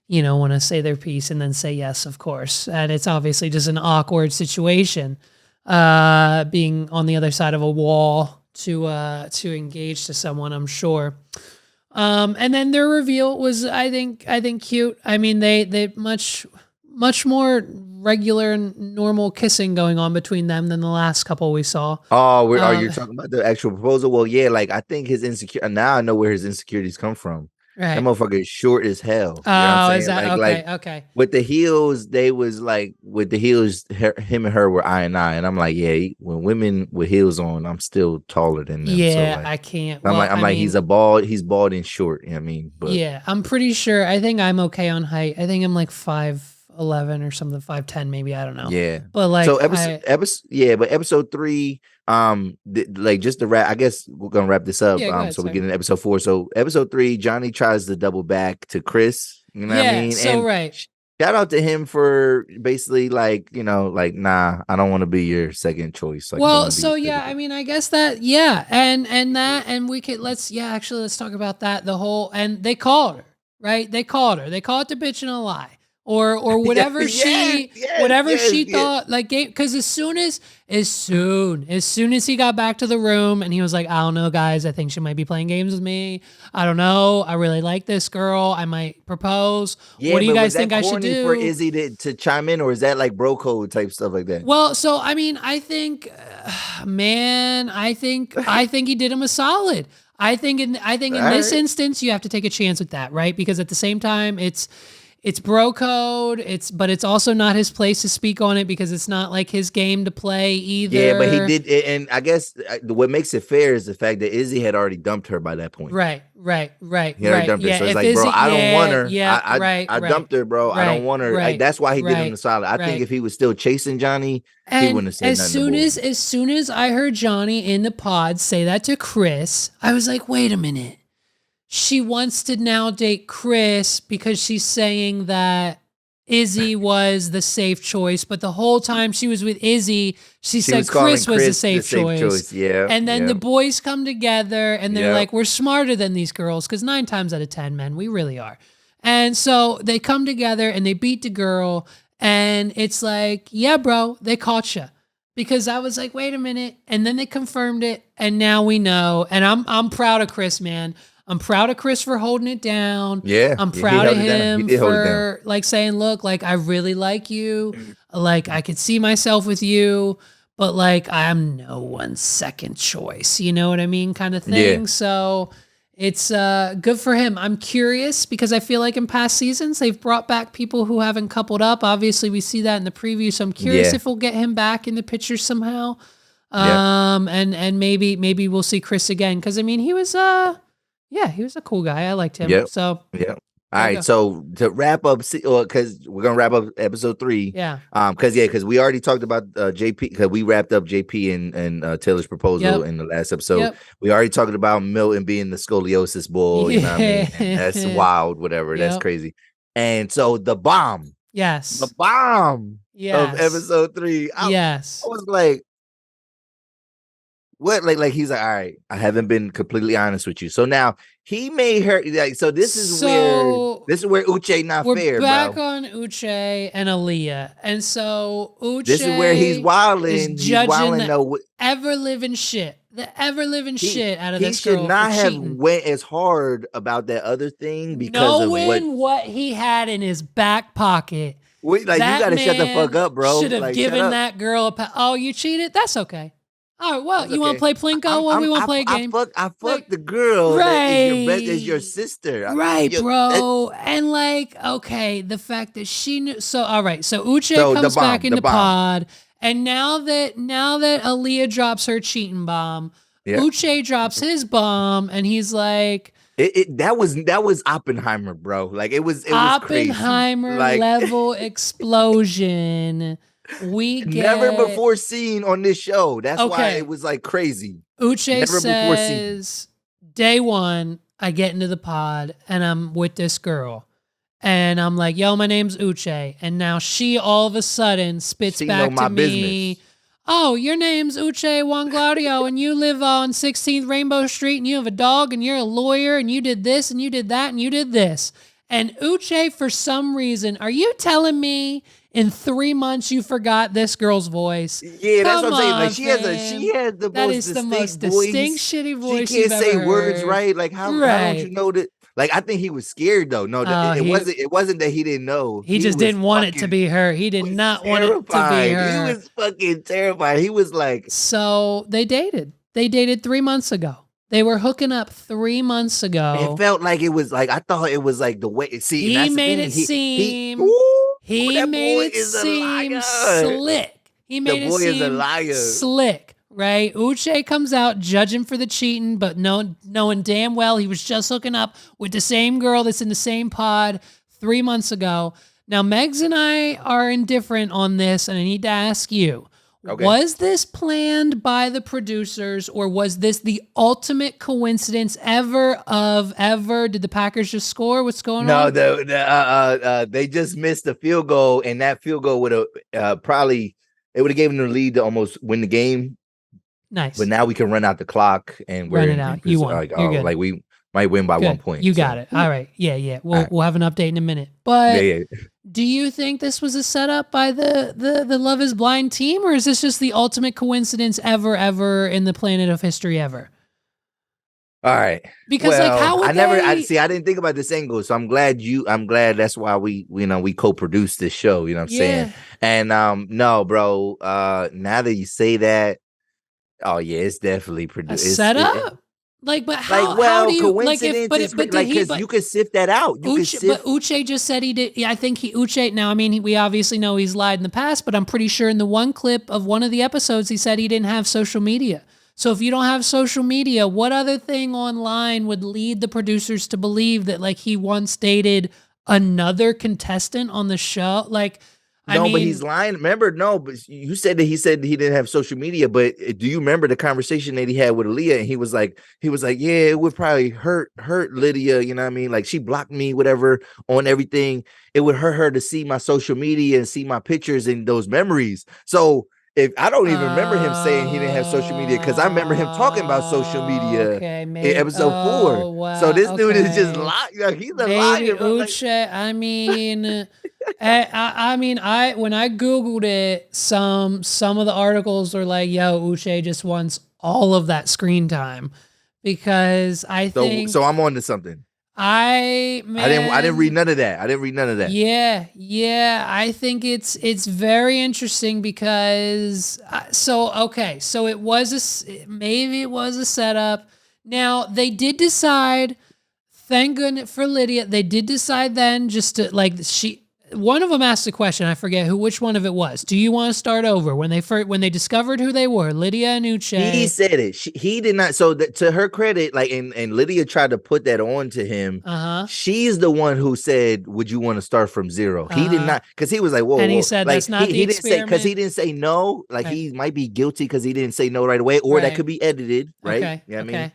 Speaker 1: want to say their piece and then say yes, of course, and it's obviously just an awkward situation, being on the other side of a wall to engage to someone. I'm sure. And then their reveal was, I think cute. I mean, they much more regular and normal kissing going on between them than the last couple we saw.
Speaker 2: Oh, are you
Speaker 1: Um,
Speaker 2: talking about the actual proposal? Well, yeah, like I think his insecure. Now I know where his insecurities come from. That
Speaker 1: right.
Speaker 2: motherfucker is short as hell. You know what I'm
Speaker 1: Oh, is
Speaker 2: saying?
Speaker 1: that
Speaker 2: Like
Speaker 1: okay? Okay.
Speaker 2: with the heels, they was like with the heels. Him and her were eye and eye, and I'm like, yeah. When women with heels on, I'm still taller than them. So
Speaker 1: Yeah,
Speaker 2: like,
Speaker 1: I can't.
Speaker 2: I'm
Speaker 1: Well,
Speaker 2: like, I'm
Speaker 1: I
Speaker 2: like,
Speaker 1: mean,
Speaker 2: he's bald and short. You know what I mean, but
Speaker 1: yeah, I'm pretty sure. I think I'm okay on height. I think I'm like 5'11" or something, 5'10" maybe. I don't know.
Speaker 2: yeah.
Speaker 1: But
Speaker 2: So
Speaker 1: like I
Speaker 2: yeah, but episode 3, like just to wrap, I guess we're gonna wrap this up.
Speaker 1: yeah, go ahead,
Speaker 2: So we
Speaker 1: sorry.
Speaker 2: get in episode 4. So episode 3, Johnny tries to double back to Chris. You know what I
Speaker 1: Yeah,
Speaker 2: mean?
Speaker 1: so
Speaker 2: And
Speaker 1: right.
Speaker 2: shout out to him for basically like, like, nah, I don't want to be your second choice. Like I don't
Speaker 1: Well,
Speaker 2: want to be your
Speaker 1: so yeah,
Speaker 2: second
Speaker 1: I
Speaker 2: choice.
Speaker 1: mean, I guess that yeah, and we could let's talk about that. The whole and they called her, right? They called her. They called the bitch in a lie. Or
Speaker 2: Yeah,
Speaker 1: whatever
Speaker 2: yes,
Speaker 1: she
Speaker 2: yes,
Speaker 1: whatever
Speaker 2: yes,
Speaker 1: she
Speaker 2: yes.
Speaker 1: thought like because as soon as he got back to the room and he was like, I don't know guys, I think she might be playing games with me. I don't know. I really like this girl. I might propose. What
Speaker 2: Yeah,
Speaker 1: do you
Speaker 2: but was
Speaker 1: guys
Speaker 2: that
Speaker 1: think I should
Speaker 2: corny for
Speaker 1: do?
Speaker 2: Izzy to chime in, or is that like bro code type stuff like that?
Speaker 1: Well, so I mean, I think, man, I think he did him a solid. I think in
Speaker 2: All
Speaker 1: this
Speaker 2: right.
Speaker 1: instance, you have to take a chance with that, right? Because at the same time, it's bro code. But it's also not his place to speak on it because it's not like his game to play
Speaker 2: Yeah, but he
Speaker 1: either.
Speaker 2: did, and I guess what makes it fair is the fact that Izzy had already dumped her by that point.
Speaker 1: Right, right, right,
Speaker 2: He already
Speaker 1: right.
Speaker 2: dumped her,
Speaker 1: Yeah,
Speaker 2: so it's
Speaker 1: if
Speaker 2: like, bro,
Speaker 1: Izzy,
Speaker 2: I don't want
Speaker 1: yeah,
Speaker 2: her.
Speaker 1: yeah, right,
Speaker 2: I
Speaker 1: right,
Speaker 2: dumped her, bro. I don't
Speaker 1: right,
Speaker 2: want her.
Speaker 1: right,
Speaker 2: That's why he did him the
Speaker 1: right,
Speaker 2: solid. I think
Speaker 1: right.
Speaker 2: if he was still chasing Johnny, he
Speaker 1: And
Speaker 2: wouldn't have said
Speaker 1: as
Speaker 2: nothing to
Speaker 1: soon as
Speaker 2: bullshit.
Speaker 1: as soon as I heard Johnny in the pod say that to Chris, I was like, wait a minute. She wants to now date Chris because she's saying that Izzy was the safe choice, but the whole time she was with Izzy, she
Speaker 2: She
Speaker 1: said
Speaker 2: was calling
Speaker 1: Chris was the
Speaker 2: Chris the
Speaker 1: safe
Speaker 2: safe
Speaker 1: choice.
Speaker 2: choice. Yeah,
Speaker 1: And then the
Speaker 2: yeah,
Speaker 1: boys come together and they're
Speaker 2: yeah.
Speaker 1: like, we're smarter than these girls because 9 times out of 10, men, we really are. And so they come together and they beat the girl. And it's like, yeah, bro, they caught you. Because I was like, wait a minute. And then they confirmed it. And now we know. And I'm proud of Chris, man. I'm proud of Chris for holding it down.
Speaker 2: Yeah,
Speaker 1: I'm
Speaker 2: yeah, he
Speaker 1: proud of
Speaker 2: held it down. He
Speaker 1: him
Speaker 2: did hold it down.
Speaker 1: for like saying, look, like I really like you. Like I could see myself with you, but like I'm no one's second choice. You know what I mean? Kind of
Speaker 2: Yeah,
Speaker 1: thing. So it's good for him. I'm curious because I feel like in past seasons they've brought back people who haven't coupled up. Obviously, we see that in the preview. So I'm curious
Speaker 2: yeah,
Speaker 1: if we'll get him back in the picture somehow.
Speaker 2: yeah,
Speaker 1: And maybe we'll see Chris again because I mean he was yeah, he was a cool guy. I liked him.
Speaker 2: yeah,
Speaker 1: So
Speaker 2: yeah. All
Speaker 1: there you
Speaker 2: right,
Speaker 1: go.
Speaker 2: so to wrap up, because we're gonna wrap up episode 3.
Speaker 1: Yeah.
Speaker 2: Because we already talked about JP, because we wrapped up JP and Taylor's proposal
Speaker 1: Yep.
Speaker 2: in the last episode.
Speaker 1: Yep.
Speaker 2: We already talked about Milton being the scoliosis bull, you know what I mean? And that's
Speaker 1: Yeah.
Speaker 2: wild, whatever. That's
Speaker 1: Yep.
Speaker 2: crazy. And so the
Speaker 1: Yes.
Speaker 2: bomb of
Speaker 1: Yes.
Speaker 2: episode 3, I
Speaker 1: Yes.
Speaker 2: was like, what? Like he's like, all right, I haven't been completely honest with you. So now he made her like, so
Speaker 1: So
Speaker 2: this is where Uche not
Speaker 1: we're
Speaker 2: fair,
Speaker 1: back
Speaker 2: bro.
Speaker 1: on Uche and Aaliyah. And so
Speaker 2: This is where he's
Speaker 1: Uche is
Speaker 2: wilding. He's
Speaker 1: judging
Speaker 2: wilding
Speaker 1: the
Speaker 2: though.
Speaker 1: ever living shit out of
Speaker 2: He
Speaker 1: this
Speaker 2: should
Speaker 1: girl for
Speaker 2: not have
Speaker 1: cheating.
Speaker 2: went as hard about that other thing because of
Speaker 1: Knowing what he had in his back pocket,
Speaker 2: like you
Speaker 1: that
Speaker 2: gotta shut the fuck
Speaker 1: man
Speaker 2: up, bro.
Speaker 1: should have
Speaker 2: Like shut
Speaker 1: given
Speaker 2: up.
Speaker 1: that girl oh, you cheated? That's okay. All right, well,
Speaker 2: That's
Speaker 1: you want to
Speaker 2: okay.
Speaker 1: play Plinko? Well, we want to play a game.
Speaker 2: I fucked
Speaker 1: Like,
Speaker 2: the girl that is your
Speaker 1: right.
Speaker 2: sister.
Speaker 1: Right, bro. And like, okay, the fact that she knew. So, all right. So Uche
Speaker 2: So
Speaker 1: comes back in
Speaker 2: the
Speaker 1: the
Speaker 2: bomb.
Speaker 1: pod, and now that Aaliyah drops her cheating bomb,
Speaker 2: Yeah.
Speaker 1: Uche drops his bomb, and he's like,
Speaker 2: That was Oppenheimer, bro. Like it was crazy.
Speaker 1: Oppenheimer
Speaker 2: Like
Speaker 1: level explosion. We
Speaker 2: never
Speaker 1: get
Speaker 2: before seen on this show. That's why it
Speaker 1: okay.
Speaker 2: was like crazy.
Speaker 1: Uche
Speaker 2: Never before seen.
Speaker 1: says, day one, I get into the pod and I'm with this girl. And I'm like, yo, my name's Uche. And now she all of a sudden spits
Speaker 2: She know
Speaker 1: back
Speaker 2: my
Speaker 1: to me,
Speaker 2: business.
Speaker 1: oh, your name's Uche Juan Claudio, and you live on 16th Rainbow Street, and you have a dog, and you're a lawyer, and you did this, and you did that, and you did this. And Uche, for some reason, are you telling me in 3 months you forgot this girl's voice?
Speaker 2: Yeah, that's
Speaker 1: Come
Speaker 2: what I'm saying. Like
Speaker 1: on,
Speaker 2: she
Speaker 1: fam.
Speaker 2: has the
Speaker 1: That
Speaker 2: most
Speaker 1: is the most
Speaker 2: distinct
Speaker 1: distinct,
Speaker 2: voice.
Speaker 1: shitty
Speaker 2: She
Speaker 1: voice you've
Speaker 2: can't say
Speaker 1: ever
Speaker 2: words
Speaker 1: heard.
Speaker 2: right. Like how don't you
Speaker 1: Right.
Speaker 2: know that? Like I think he was scared though. No,
Speaker 1: Uh, he
Speaker 2: it wasn't that he didn't know.
Speaker 1: he just didn't want it to be her. He did
Speaker 2: Was
Speaker 1: not want it to be
Speaker 2: terrified. He
Speaker 1: her.
Speaker 2: was fucking terrified. He was like,
Speaker 1: So they dated. They dated 3 months ago. They were hooking up 3 months
Speaker 2: it
Speaker 1: ago.
Speaker 2: felt like it was like I thought it was like the way. See, and
Speaker 1: He
Speaker 2: that's the
Speaker 1: made
Speaker 2: thing.
Speaker 1: it seem.
Speaker 2: Ooh,
Speaker 1: He
Speaker 2: that
Speaker 1: made
Speaker 2: boy
Speaker 1: it
Speaker 2: is a
Speaker 1: seem
Speaker 2: liar.
Speaker 1: slick. He
Speaker 2: The
Speaker 1: made it
Speaker 2: boy is a
Speaker 1: seem
Speaker 2: liar.
Speaker 1: slick, right? Uche comes out judging for the cheating, but knowing damn well he was just hooking up with the same girl that's in the same pod 3 months ago. Now, Megs and I are indifferent on this, and I need to ask you.
Speaker 2: Okay.
Speaker 1: Was this planned by the producers, or was this the ultimate coincidence ever? Did the Packers just score? What's going
Speaker 2: No,
Speaker 1: on?
Speaker 2: they just missed the field goal, and that field goal would have probably it would have given them the lead to almost win the game.
Speaker 1: Nice.
Speaker 2: But now we can run out the clock, and we're
Speaker 1: Run it out. You won.
Speaker 2: like,
Speaker 1: You're good.
Speaker 2: like we might win by
Speaker 1: Good.
Speaker 2: 1 point.
Speaker 1: You got it. All right. Yeah. We'll have an update in a minute. But
Speaker 2: Yeah.
Speaker 1: do you think this was a setup by the Love Is Blind team, or is this just the ultimate coincidence ever in the planet of history ever?
Speaker 2: All right.
Speaker 1: Because like how would
Speaker 2: I didn't think about this angle, so I'm glad that's why we co-produced this show, you know what I'm saying? And no, bro, now that you say that, oh yeah, it's definitely produced.
Speaker 1: A setup? But how do you
Speaker 2: coincidence because you could sift that out.
Speaker 1: But Uche just said he did. Yeah, I think Uche. Now, I mean, we obviously know he's lied in the past, but I'm pretty sure in the one clip of one of the episodes, he said he didn't have social media. So if you don't have social media, what other thing online would lead the producers to believe that like he once dated another contestant on the show? Like,
Speaker 2: but he's lying. Remember, no, but you said that he said he didn't have social media. But do you remember the conversation that he had with Leah? And he was like, yeah, it would probably hurt Lydia. You know what I mean? Like she blocked me, whatever, on everything. It would hurt her to see my social media and see my pictures and those memories. So if I don't even remember him saying he didn't have social media, because I remember him talking about social media in episode 4.
Speaker 1: Wow,
Speaker 2: so this dude is just lying. Like, he's a liar.
Speaker 1: Uche, I mean, when I Googled it, some of the articles are like, yo, Uche just wants all of that screen time because I think.
Speaker 2: So I'm on to something. I didn't read none of that.
Speaker 1: Yeah. I think it's very interesting because so it was maybe it was a setup. Now they did decide. Thank goodness for Lydia. They did decide then just to one of them asked the question. I forget which one of it was. Do you want to start over when they discovered who they were, Lydia and Uche?
Speaker 2: He said it. He did not. So to her credit, like, and Lydia tried to put that on to him. She's the one who said, "Would you want to start from zero?" He did not, because he was like, "Whoa."
Speaker 1: And he said,
Speaker 2: like,
Speaker 1: "That's not the experiment."
Speaker 2: He didn't say, because he didn't say no. Like he might be guilty because he didn't say no right away, or that could be edited, right?
Speaker 1: Okay.
Speaker 2: You know what I mean?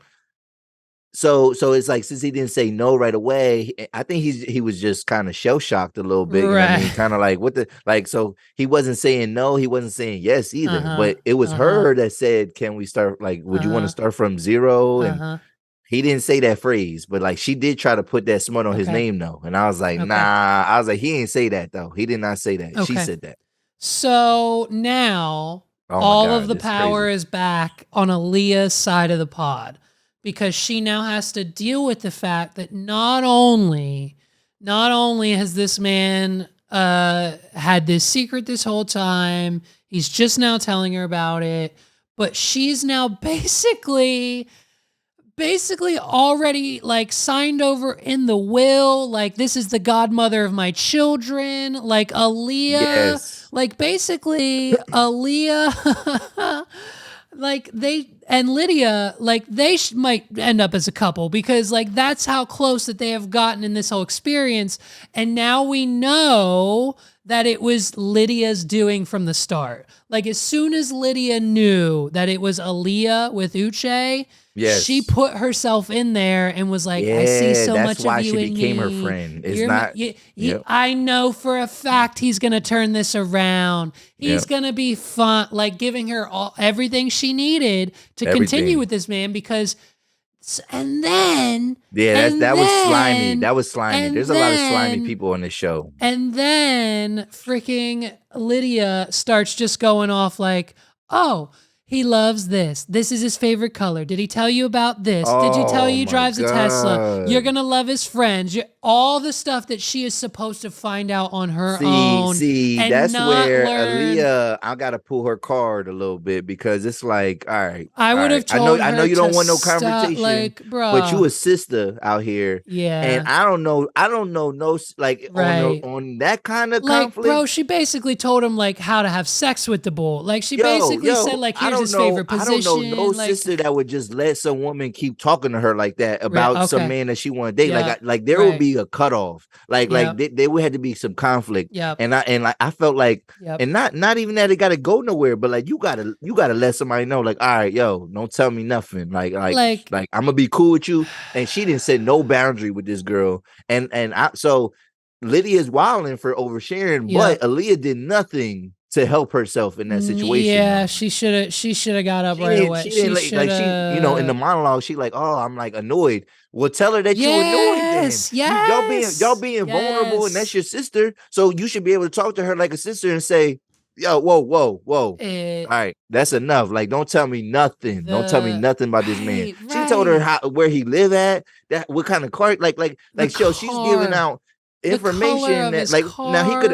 Speaker 2: So it's like, since he didn't say no right away, I think he was just kind of shell shocked a little bit. You know what I mean? Kind of like, what the, like, so he wasn't saying no, he wasn't saying yes either. But it was her that said, "Can we start? Like, would you want to start from zero?" And he didn't say that phrase, but like she did try to put that smut on his name though. And I was like, nah. I was like, he didn't say that though. He did not say that. She said that.
Speaker 1: So now all of the power is back on Aaliyah's side of the pod, because she now has to deal with the fact that not only has this man had this secret this whole time, he's just now telling her about it, but she's now basically already like signed over in the will, like this is the godmother of my children, like Aaliyah, like basically Aaliyah like and Lydia, like they might end up as a couple because like that's how close that they have gotten in this whole experience. And now we know that it was Lydia's doing from the start. Like as soon as Lydia knew that it was Aaliyah with Uche,
Speaker 2: Yes.
Speaker 1: she put herself in there and was like, I see
Speaker 2: Yeah,
Speaker 1: so
Speaker 2: that's
Speaker 1: much
Speaker 2: why
Speaker 1: of you
Speaker 2: she
Speaker 1: in
Speaker 2: became her
Speaker 1: me.
Speaker 2: friend. It's
Speaker 1: You're
Speaker 2: not.
Speaker 1: Yep. I know for a fact he's going to turn this around. He's going to be fun, like giving her everything she needed to continue with this man because, and then.
Speaker 2: Yeah, that was slimy. That was slimy.
Speaker 1: And
Speaker 2: There's a lot of slimy people on this show.
Speaker 1: And then freaking Lydia starts just going off like, oh, he loves this. This is his favorite color. Did he tell you about this? Did you tell you he drives a Tesla? You're going to love his friends. All the stuff that she is supposed to find out on her own.
Speaker 2: See, that's where Aaliyah, I got to pull her card a little bit because it's like, all right.
Speaker 1: I would have told her
Speaker 2: I know you don't want no
Speaker 1: stop,
Speaker 2: confrontation,
Speaker 1: like, bro.
Speaker 2: but you a sister out here.
Speaker 1: Yeah.
Speaker 2: And I don't know no, like on that kind of
Speaker 1: like,
Speaker 2: conflict.
Speaker 1: Bro, she basically told him like how to have sex with the bull. Like she basically said like, here's his favorite position.
Speaker 2: I don't know no sister that would just let some woman keep talking to her like that about some man that she want to date. Like there would be a cutoff. Like there would have to be some conflict. And I felt like and not even that it gotta go nowhere, but like you gotta let somebody know, like, all right, yo, don't tell me nothing. Like I'm gonna be cool with you. And she didn't set no boundary with this girl. So Lydia's wilding for oversharing, but Aaliyah did nothing to help herself in that situation.
Speaker 1: Yeah, she should have got up right away.
Speaker 2: She didn't in the monologue, she like, oh, I'm like annoyed. Well, tell her that you annoyed then.
Speaker 1: Yes.
Speaker 2: Y'all being vulnerable, and that's your sister. So you should be able to talk to her like a sister and say, yo, whoa. All right, that's enough. Like, don't tell me nothing. Don't tell me nothing about this man. She told her where he live at, what kind of car, like she's giving out information that like car. Now he could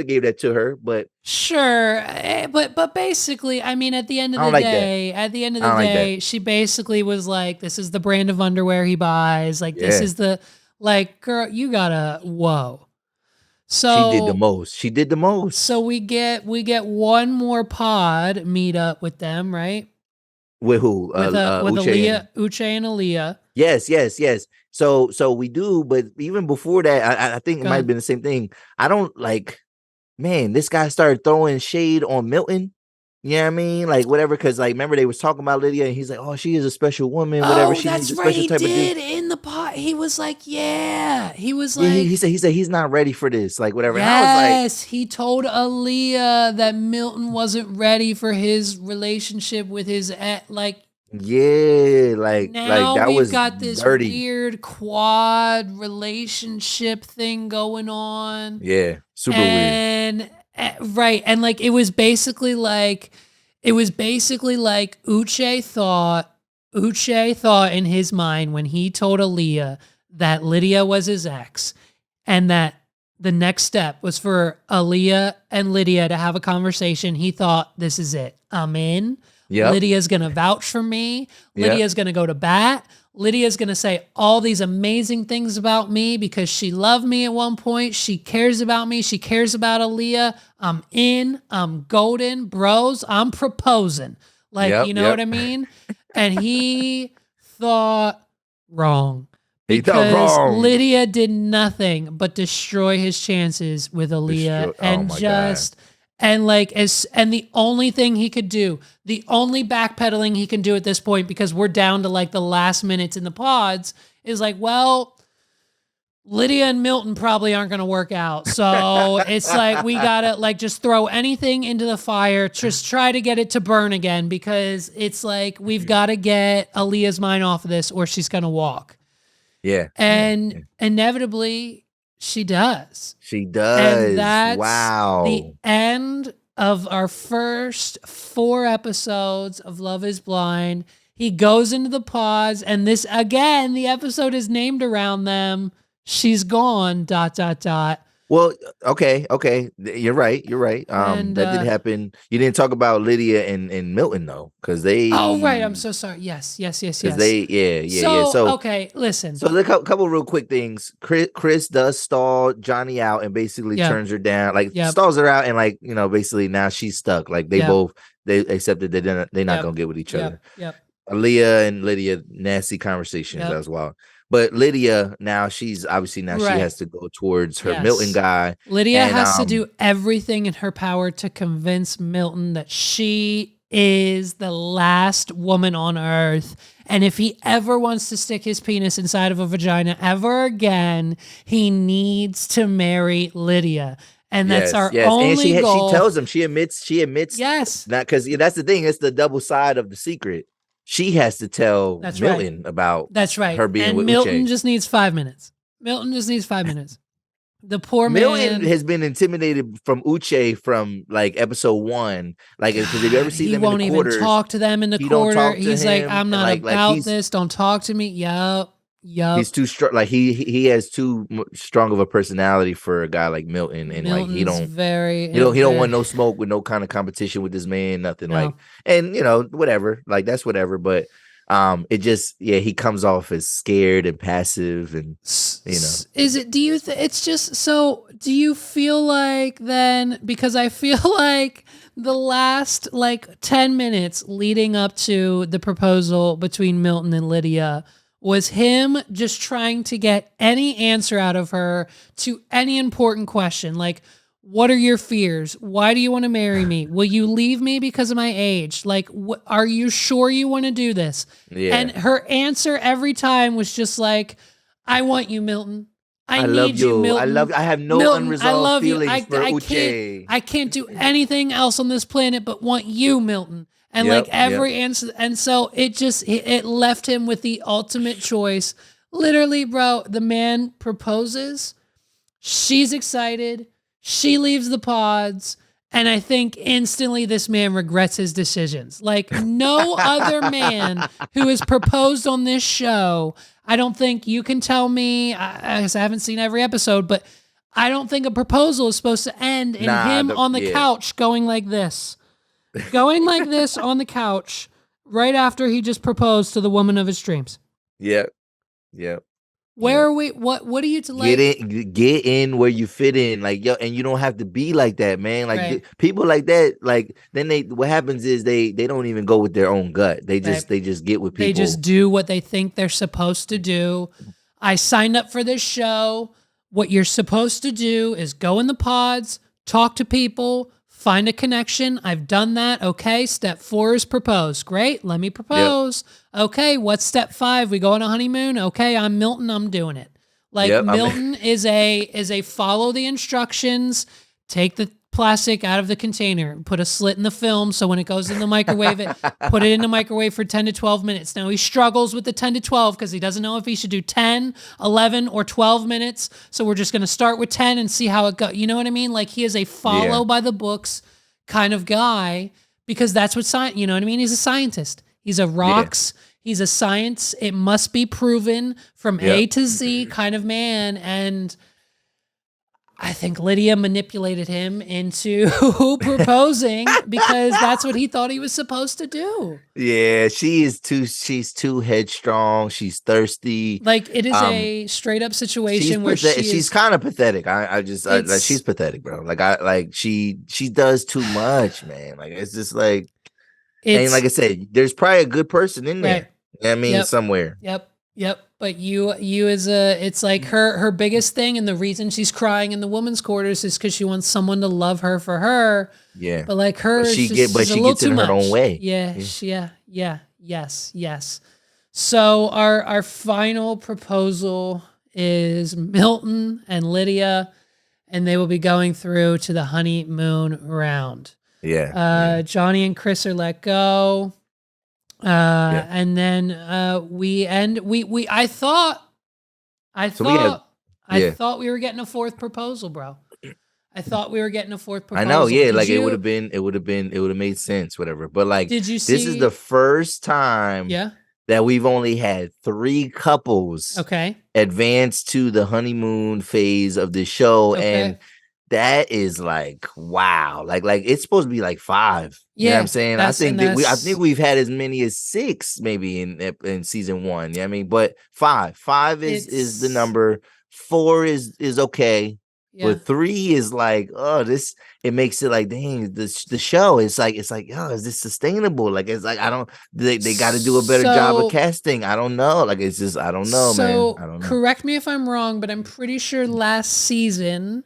Speaker 2: have gave that to her, but
Speaker 1: sure, but basically, I mean, at the end of the day, she basically was like, this is the brand of underwear he buys, like this is the, like, girl, you gotta whoa. So
Speaker 2: she did the most.
Speaker 1: So we get one more pod meetup with them, right?
Speaker 2: With who?
Speaker 1: With Uche and Aaliyah.
Speaker 2: Yes. So we do, but even before that, I think it might have been the same thing. I don't like, man, this guy started throwing shade on Milton. You know what I mean? Like whatever, because like remember they was talking about Lydia and he's like, oh, she is a special woman, whatever. She needs a special type of dude.
Speaker 1: In the pot. He was like, he
Speaker 2: said he's not ready for this, like whatever.
Speaker 1: Yes,
Speaker 2: and I was like,
Speaker 1: he told Aaliyah that Milton wasn't ready for his relationship with his like.
Speaker 2: Yeah, like that
Speaker 1: we've
Speaker 2: was
Speaker 1: got this
Speaker 2: dirty.
Speaker 1: Weird quad relationship thing going on.
Speaker 2: Yeah, super weird.
Speaker 1: Right, and like it was basically like Uche thought in his mind when he told Aaliyah that Lydia was his ex, and that the next step was for Aaliyah and Lydia to have a conversation. He thought, this is it. I'm in. Yep. Lydia's going to vouch for me. Lydia's going to go to bat. Lydia's going to say all these amazing things about me because she loved me at one point. She cares about me. She cares about Aaliyah. I'm in. I'm golden. Bros, I'm proposing. Like, you know what I mean? And he thought wrong. Because Lydia did nothing but destroy his chances with Aaliyah. And the only thing he could do, the only backpedaling he can do at this point, because we're down to like the last minutes in the pods, is like, well, Lydia and Milton probably aren't going to work out. So it's like, we got to like just throw anything into the fire, just try to get it to burn again, because it's like, we've got to get Aaliyah's mind off of this or she's going to walk.
Speaker 2: Yeah.
Speaker 1: And inevitably, she does.
Speaker 2: She does.
Speaker 1: And that's
Speaker 2: wow.
Speaker 1: the end of our first 4 episodes of Love is Blind. He goes into the pause, and this, again, the episode is named around them. She's gone, ...
Speaker 2: Well, okay, you're right. You're right.
Speaker 1: And
Speaker 2: That did happen. You didn't talk about Lydia and Milton though,
Speaker 1: oh right, I'm so sorry. Yes, yes, yes,
Speaker 2: because
Speaker 1: yes.
Speaker 2: yeah.
Speaker 1: So
Speaker 2: So
Speaker 1: okay, listen.
Speaker 2: a couple real quick things. Chris does stall Johnny out and basically
Speaker 1: Yep,
Speaker 2: turns her down, like
Speaker 1: yep,
Speaker 2: stalls her out, and like basically now she's stuck. Like
Speaker 1: yep,
Speaker 2: they accepted that they're not
Speaker 1: yep,
Speaker 2: gonna get with each other.
Speaker 1: yep, yep,
Speaker 2: Aaliyah and Lydia, nasty conversations
Speaker 1: yep.
Speaker 2: as well. But Lydia now she's obviously now she
Speaker 1: Right.
Speaker 2: has to go towards her Milton
Speaker 1: Yes.
Speaker 2: guy,
Speaker 1: Lydia
Speaker 2: and
Speaker 1: has to do everything in her power to convince Milton that she is the last woman on earth. And if he ever wants to stick his penis inside of a vagina ever again, he needs to marry Lydia. And that's
Speaker 2: yes,
Speaker 1: our
Speaker 2: yes, and
Speaker 1: only
Speaker 2: she
Speaker 1: goal.
Speaker 2: tells him she admits
Speaker 1: Yes.
Speaker 2: that because that's the thing. It's the double side of the secret. She has to tell
Speaker 1: That's right.
Speaker 2: Milton about
Speaker 1: That's right.
Speaker 2: her being
Speaker 1: And
Speaker 2: with
Speaker 1: Milton
Speaker 2: Uche.
Speaker 1: just needs 5 minutes. Milton just needs 5 minutes. The poor
Speaker 2: Milton
Speaker 1: man
Speaker 2: has been intimidated from Uche from like episode 1. Like, because if you ever
Speaker 1: God,
Speaker 2: see
Speaker 1: he
Speaker 2: them in the
Speaker 1: won't even
Speaker 2: quarters,
Speaker 1: talk to them in the
Speaker 2: he don't
Speaker 1: quarter.
Speaker 2: talk to
Speaker 1: He's like,
Speaker 2: him,
Speaker 1: I'm
Speaker 2: and
Speaker 1: not
Speaker 2: like
Speaker 1: about this. Don't talk to me. Yup.
Speaker 2: he's
Speaker 1: Yup.
Speaker 2: too strong. Like he has too strong of a personality for a guy like Milton, and like
Speaker 1: Milton's very,
Speaker 2: he don't want
Speaker 1: very,
Speaker 2: no smoke with no kind of competition with this man, nothing like,
Speaker 1: no.
Speaker 2: and whatever, like that's whatever. But it just he comes off as scared and passive, and
Speaker 1: Is it, do you, it's just, so do you feel like then, because I feel like the last like 10 minutes leading up to the proposal between Milton and Lydia was him just trying to get any answer out of her to any important question. Like, what are your fears? Why do you want to marry me? Will you leave me because of my age? Like, are you sure you want to do this?
Speaker 2: yeah.
Speaker 1: And her answer every time was just like, I want you, Milton. I
Speaker 2: love
Speaker 1: need you, Milton.
Speaker 2: I have no
Speaker 1: Milton, I
Speaker 2: unresolved
Speaker 1: love you.
Speaker 2: feelings for
Speaker 1: Can't,
Speaker 2: Uche.
Speaker 1: I can't do anything else on this planet but want you, Milton. And like every answer, and so it left him with the ultimate choice. Literally, bro, the man proposes. She's excited. She leaves the pods. And I think instantly this man regrets his decisions. Like no other man who has proposed on this show. I don't think you can tell me, I haven't seen every episode, but I don't think a proposal is supposed to end in him on the couch going like this. Going like this on the couch right after he just proposed to the woman of his dreams.
Speaker 2: Yep.
Speaker 1: Where are we? What are you to like?
Speaker 2: Get in where you fit in, like and you don't have to be like that, man. Like people like that, like then what happens is they don't even go with their own gut. They just get with people.
Speaker 1: They just do what they think they're supposed to do. I signed up for this show. What you're supposed to do is go in the pods, talk to people, find a connection. I've done that. Okay, step 4 is propose. Great, let me propose. Yep. Okay, what's step 5? We go on a honeymoon. Okay, I'm Milton. I'm doing it. Like Milton is a follow the instructions. Take the plastic out of the container, put a slit in the film so when it goes in the microwave, put it in the microwave for 10 to 12 minutes. Now he struggles with the 10 to 12 because he doesn't know if he should do 10, 11, or 12 minutes. So we're just going to start with 10 and see how it goes. You know what I mean? Like he is a follow by the books kind of guy because that's what science, you know what I mean? He's a scientist. He's a rocks. Yeah. He's a science. It must be proven from A to Z kind of man. And I think Lydia manipulated him into proposing because that's what he thought he was supposed to do.
Speaker 2: Yeah, she's too headstrong. She's thirsty.
Speaker 1: Like it is a straight up situation where
Speaker 2: she's kind of pathetic. Like she's pathetic, bro. Like she does too much, man. Like it's just like, and like I said, there's probably a good person in there. I mean, somewhere.
Speaker 1: Yep. But you as it's like her biggest thing, and the reason she's crying in the women's quarters is because she wants someone to love her for her.
Speaker 2: Yeah.
Speaker 1: But like her,
Speaker 2: she gets in her own way.
Speaker 1: Yes. So our final proposal is Milton and Lydia, and they will be going through to the honeymoon round.
Speaker 2: Yeah.
Speaker 1: Johnny and Chris are let go. And then we end. I thought we were getting a 4th proposal, bro. I thought we were getting a 4th proposal.
Speaker 2: I know, like it would have made sense, whatever. But like,
Speaker 1: did you see?
Speaker 2: This is the first time that we've only had 3 couples
Speaker 1: Okay.
Speaker 2: advance to the honeymoon phase of the show, and
Speaker 1: Okay.
Speaker 2: that is like wow. Like it's supposed to be like 5. You know what I'm
Speaker 1: Yeah.
Speaker 2: saying? I think we've had as many as 6 maybe in season 1. You know what I mean? But 5. 5 is the
Speaker 1: It's
Speaker 2: number. 4 is okay.
Speaker 1: yeah.
Speaker 2: But 3 is like, oh, this it makes it like, dang, the show. It's like, oh, is this sustainable? Like, it's like I don't they got to do a better job of
Speaker 1: So
Speaker 2: casting. I don't know. Like, it's just I don't know, man. I
Speaker 1: so
Speaker 2: don't know.
Speaker 1: correct me if I'm wrong, but I'm pretty sure last season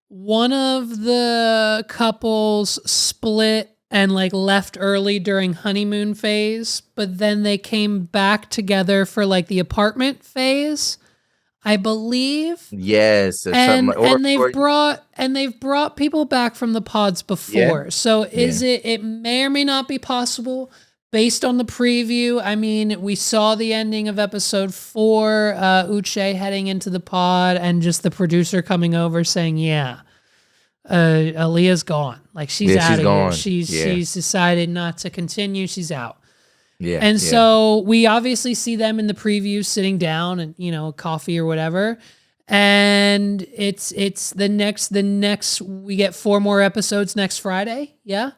Speaker 1: one of the couples split and like left early during honeymoon phase, but then they came back together for like the apartment phase, I believe.
Speaker 2: Yes, or something,
Speaker 1: And and they've
Speaker 2: or
Speaker 1: brought people back from the pods
Speaker 2: yeah,
Speaker 1: before. So
Speaker 2: yeah.
Speaker 1: it may or may not be possible based on the preview. I mean, we saw the ending of episode 4, Uche heading into the pod and just the producer coming over saying, yeah, Aaliyah's gone. Like she's
Speaker 2: Yeah,
Speaker 1: out
Speaker 2: she's
Speaker 1: of here.
Speaker 2: gone.
Speaker 1: She's
Speaker 2: Yeah,
Speaker 1: she's decided not to continue. She's out.
Speaker 2: yeah,
Speaker 1: And
Speaker 2: yeah.
Speaker 1: so we obviously see them in the preview sitting down and, coffee or whatever. And it's the next we get 4 more episodes next Friday. Yeah.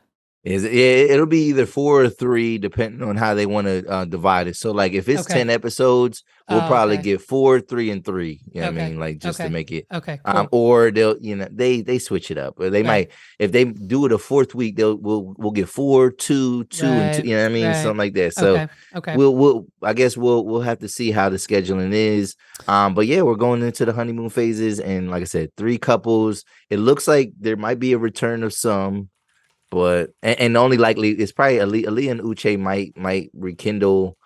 Speaker 2: It'll be either 4 or 3, depending on how they want to divide it. So, like, if it's
Speaker 1: Okay.
Speaker 2: 10 episodes, we'll
Speaker 1: Oh,
Speaker 2: probably
Speaker 1: okay.
Speaker 2: get 4, 3, and 3. You know what I
Speaker 1: Okay.
Speaker 2: mean? Like, just to
Speaker 1: Okay.
Speaker 2: make it.
Speaker 1: Okay. Cool.
Speaker 2: Or they'll, they switch it up, or they
Speaker 1: Right.
Speaker 2: might, if they do it a 4th week, we'll get 4, 2, 2, and 2.
Speaker 1: Right.
Speaker 2: You know what I mean?
Speaker 1: Right.
Speaker 2: Something like that. So
Speaker 1: Okay. Okay.
Speaker 2: I guess we'll have to see how the scheduling is. But yeah, we're going into the honeymoon phases, and like I said, 3 couples. It looks like there might be a return of some. But and only likely it's probably Ali and Uche might rekindle.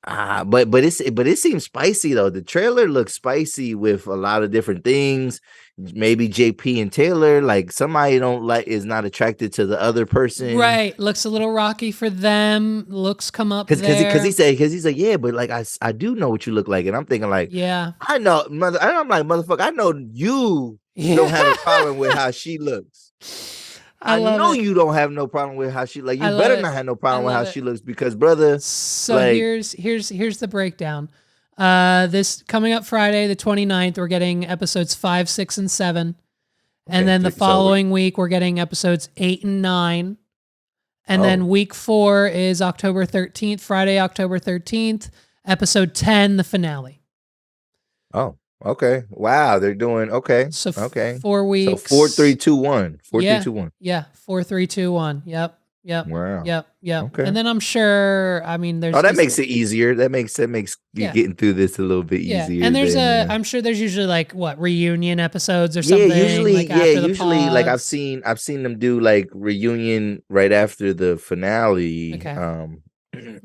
Speaker 2: But it seems spicy though. The trailer looks spicy with a lot of different things. Maybe JP and Taylor, like somebody don't like is not attracted to the other person.
Speaker 1: Right. Looks a little rocky for them. Looks come up
Speaker 2: Because
Speaker 1: there.
Speaker 2: he's like, yeah, but like I do know what you look like, and I'm thinking like,
Speaker 1: Yeah.
Speaker 2: I know, I'm like, motherfucker, I know you don't
Speaker 1: Yeah.
Speaker 2: have a problem with how she looks.
Speaker 1: I
Speaker 2: I
Speaker 1: love
Speaker 2: know
Speaker 1: it.
Speaker 2: you don't have no problem with how she like.
Speaker 1: I
Speaker 2: You
Speaker 1: love
Speaker 2: better
Speaker 1: it.
Speaker 2: not have no
Speaker 1: I
Speaker 2: problem with
Speaker 1: love
Speaker 2: how
Speaker 1: it.
Speaker 2: she looks, because brother,
Speaker 1: So
Speaker 2: like,
Speaker 1: here's the breakdown. This coming up Friday, the 29th, we're getting episodes 5, 6, and 7. And
Speaker 2: okay,
Speaker 1: then the
Speaker 2: so
Speaker 1: following week, we're getting episodes 8 and 9. And then week 4 is October 13th, Friday, October 13th, episode 10, the finale.
Speaker 2: okay, wow, they're doing okay,
Speaker 1: So
Speaker 2: okay,
Speaker 1: 4 weeks.
Speaker 2: so 4, 3, 2, 1, 4, 3,
Speaker 1: Yeah.
Speaker 2: 2, 1.
Speaker 1: Yeah. 4, 3, 2, 1. Yep.
Speaker 2: Wow.
Speaker 1: Yep.
Speaker 2: Okay.
Speaker 1: And then I'm sure, I mean, there's.
Speaker 2: Oh, that makes it easier. That makes you
Speaker 1: Yeah.
Speaker 2: getting through this a little bit
Speaker 1: Yeah,
Speaker 2: easier.
Speaker 1: and there's
Speaker 2: than,
Speaker 1: I'm sure there's usually like what reunion episodes or something.
Speaker 2: usually,
Speaker 1: like after the
Speaker 2: usually, like I've
Speaker 1: pods.
Speaker 2: seen them do like reunion right after the finale.
Speaker 1: Okay.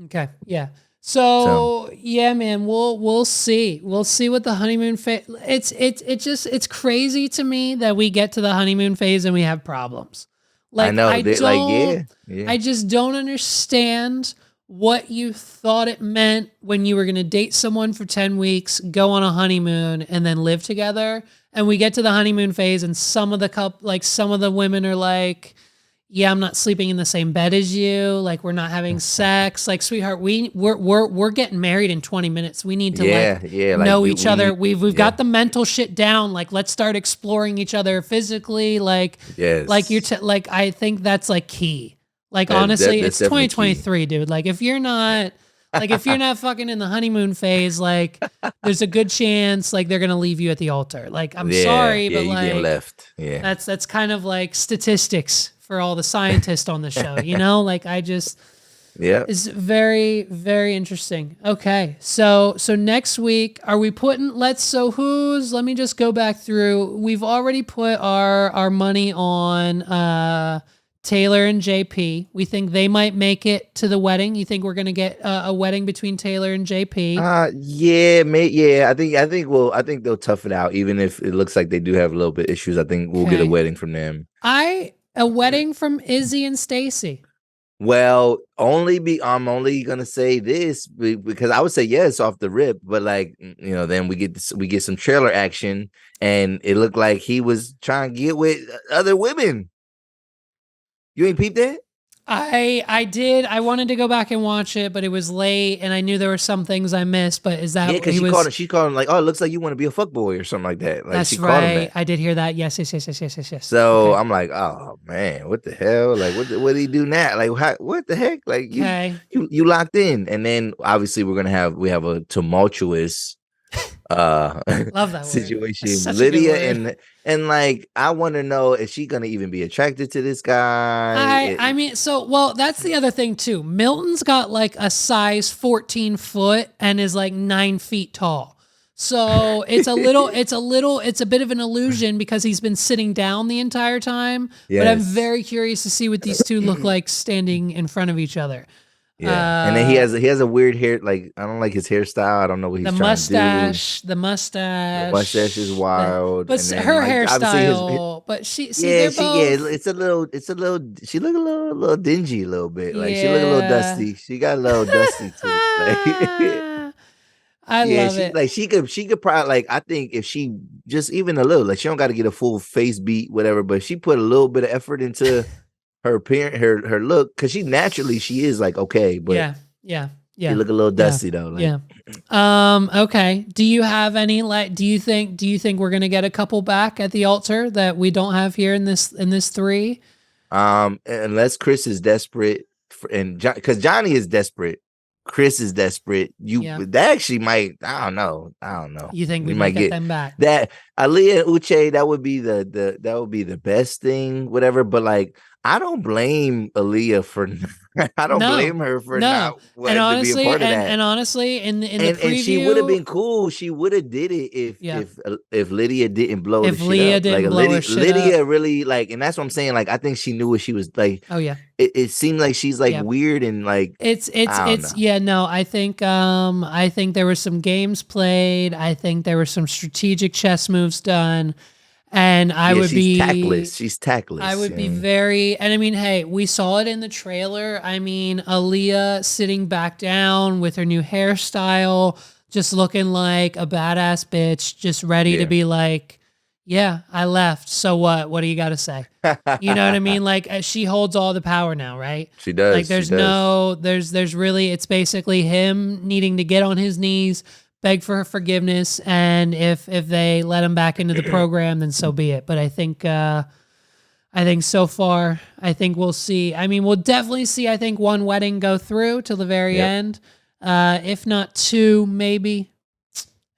Speaker 1: Okay, yeah. So yeah, man, we'll see. We'll see what the honeymoon phase. It's crazy to me that we get to the honeymoon phase and we have problems.
Speaker 2: I
Speaker 1: Like
Speaker 2: know,
Speaker 1: I
Speaker 2: they,
Speaker 1: don't.
Speaker 2: yeah.
Speaker 1: I just don't understand what you thought it meant when you were going to date someone for 10 weeks, go on a honeymoon, and then live together. And we get to the honeymoon phase, and some of the women are like, yeah, I'm not sleeping in the same bed as you. Like, we're not having sex. Like, sweetheart, we're getting married in 20 minutes. We need to know each other. We've got the mental shit down. Like, let's start exploring each other physically. Like,
Speaker 2: Yes.
Speaker 1: like I think that's like key. Like,
Speaker 2: That's
Speaker 1: honestly, it's
Speaker 2: definitely
Speaker 1: 2023, dude. Like, if you're not fucking in the honeymoon phase, like, there's a good chance like they're gonna leave you at the altar. Like, I'm sorry, but
Speaker 2: you getting
Speaker 1: like
Speaker 2: left. Yeah.
Speaker 1: that's kind of like statistics for all the scientists on the show, Like I just
Speaker 2: Yeah.
Speaker 1: it's very, very interesting. Okay. So next week are we putting let me just go back through. We've already put our money on Taylor and JP. We think they might make it to the wedding. You think we're gonna get a wedding between Taylor and JP?
Speaker 2: Yeah. I think they'll tough it out, even if it looks like they do have a little bit of issues. I think we'll get a wedding from them.
Speaker 1: A wedding from Izzy and Stacy.
Speaker 2: Well, I'm only gonna say this because I would say yes off the rip, but like then we get some trailer action, and it looked like he was trying to get with other women. You ain't peeped that?
Speaker 1: I did. I wanted to go back and watch it, but it was late, and I knew there were some things I missed. But is that
Speaker 2: Yeah, because
Speaker 1: he was?
Speaker 2: she called him like, oh, it looks like you want to be a fuckboy or something like that. Like she
Speaker 1: That's
Speaker 2: called him
Speaker 1: right.
Speaker 2: that.
Speaker 1: I did hear that. Yes.
Speaker 2: So
Speaker 1: Okay.
Speaker 2: I'm like, oh man, what the hell? Like, what do he do now? Like, what the heck? Like,
Speaker 1: Okay.
Speaker 2: you locked in, and then obviously we have a tumultuous
Speaker 1: Love that word. That's
Speaker 2: situation.
Speaker 1: such a good
Speaker 2: Lydia
Speaker 1: word.
Speaker 2: and like, I want to know, is she gonna even be attracted to this guy?
Speaker 1: I mean, so well, that's the other thing too. Milton's got like a size 14 foot and is like 9 feet tall. So it's a bit of an illusion because he's been sitting down the entire time. But I'm
Speaker 2: Yes.
Speaker 1: very curious to see what these two look like standing in front of each other.
Speaker 2: Yeah, and then he has a weird hair. Like, I don't like his hairstyle. I don't know what
Speaker 1: The
Speaker 2: he's trying to do.
Speaker 1: the
Speaker 2: The mustache is
Speaker 1: mustache,
Speaker 2: wild,
Speaker 1: but
Speaker 2: and then
Speaker 1: her
Speaker 2: like obviously his
Speaker 1: hairstyle. But
Speaker 2: yeah,
Speaker 1: they're both.
Speaker 2: it's a little she look a little dingy a little bit. Like she look a little
Speaker 1: Yeah.
Speaker 2: dusty. She got a little dusty to it. Like
Speaker 1: I
Speaker 2: yeah,
Speaker 1: love it.
Speaker 2: she could probably like I think if she just even a little like she don't got to get a full face beat whatever, but she put a little bit of effort into her appearance, her look because she is like okay, but she
Speaker 1: Yeah.
Speaker 2: look a little dusty though. Like
Speaker 1: Yeah. Okay. Do you have any like do you think we're gonna get a couple back at the altar that we don't have here in this three?
Speaker 2: unless Chris is desperate for, and because Johnny is desperate. Chris is desperate.
Speaker 1: Yeah.
Speaker 2: That actually might. I don't know.
Speaker 1: You think we
Speaker 2: We
Speaker 1: might
Speaker 2: might
Speaker 1: get them back?
Speaker 2: that Aaliyah and Uche. That would be that would be the best thing. Whatever. But like, I don't blame Aaliyah for. I don't
Speaker 1: No.
Speaker 2: blame her for
Speaker 1: No.
Speaker 2: not wanting to be a part of that.
Speaker 1: And honestly, in the preview,
Speaker 2: And she would have been cool. She would have did it
Speaker 1: yeah.
Speaker 2: if Lydia didn't blow
Speaker 1: If
Speaker 2: the shit
Speaker 1: Leah
Speaker 2: up.
Speaker 1: didn't
Speaker 2: Like
Speaker 1: blow her shit
Speaker 2: Lydia
Speaker 1: up.
Speaker 2: really like, and that's what I'm saying. Like I think she knew what she was like.
Speaker 1: Oh yeah.
Speaker 2: It seemed like she's like
Speaker 1: Yeah.
Speaker 2: weird and like I don't know.
Speaker 1: Yeah, no, I think there were some games played. I think there were some strategic chess moves done. And I would be
Speaker 2: tactless. She's tactless.
Speaker 1: I would be very, and I mean, hey, we saw it in the trailer. I mean, Aaliyah sitting back down with her new hairstyle, just looking like a badass bitch, just ready to be like, yeah, I left. So what? What do you got to say? You know what I mean? Like she holds all the power now, right?
Speaker 2: She does.
Speaker 1: Like there's really, it's basically him needing to get on his knees, beg for her forgiveness, and if they let him back into the program, then so be it. But I think so far, I think we'll see. I mean, we'll definitely see. I think one wedding go through till the very end, if not two, maybe.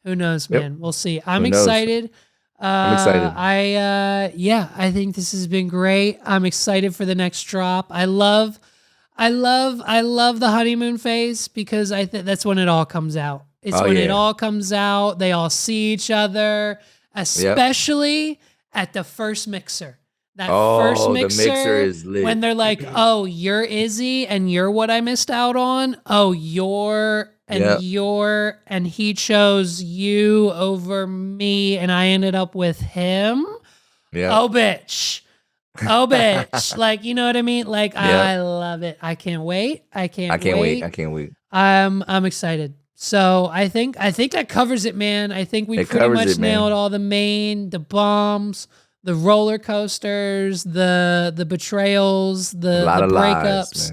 Speaker 1: Who knows, man? We'll see. I'm excited.
Speaker 2: I'm excited.
Speaker 1: I think this has been great. I'm excited for the next drop. I love the honeymoon phase because I think that's when it all comes out. It's when it all comes out. They all see each other, especially at the first mixer. That first mixer,
Speaker 2: the mixer is lit.
Speaker 1: When they're like, "Oh, you're Izzy, and you're what I missed out on. Oh, you're and he chose you over me, and I ended up with him. Yeah. Oh, bitch." Like, you know what I mean? Like, I love it. I can't wait. I can't wait. I'm excited. So I think that covers it, man. I think we pretty much nailed all the bombs, the roller coasters, the betrayals, the breakups,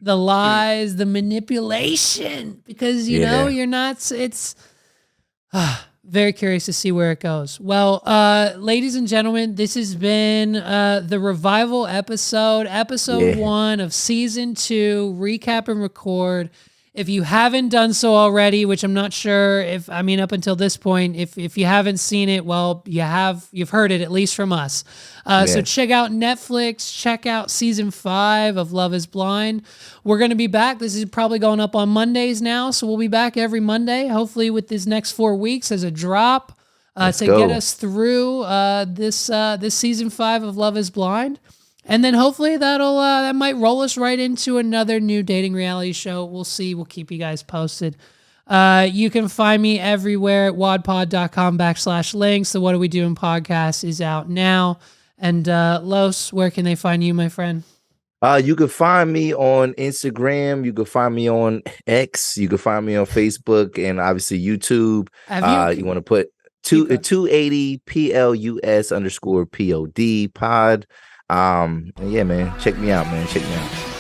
Speaker 1: the lies, the manipulation, because you know you're not. It's very curious to see where it goes. Well, ladies and gentlemen, this has been the revival episode 1 of season 2, recap and record. If you haven't done so already, which I'm not sure up until this point, if you haven't seen it, well, you've heard it, at least from us. So check out Netflix, check out season 5 of Love is Blind. We're going to be back. This is probably going up on Mondays now. So we'll be back every Monday, hopefully with these next 4 weeks as a drop to get us through this season 5 of Love is Blind. And then hopefully that might roll us right into another new dating reality show. We'll see. We'll keep you guys posted. You can find me everywhere at wadpod.com/links. The What Are We Doing podcast is out now. And Los, where can they find you, my friend?
Speaker 2: You can find me on Instagram. You can find me on X. You can find me on Facebook and obviously YouTube. You want to put 280 PLUS _ POD pod. Yeah, man. Check me out, man. Check me out.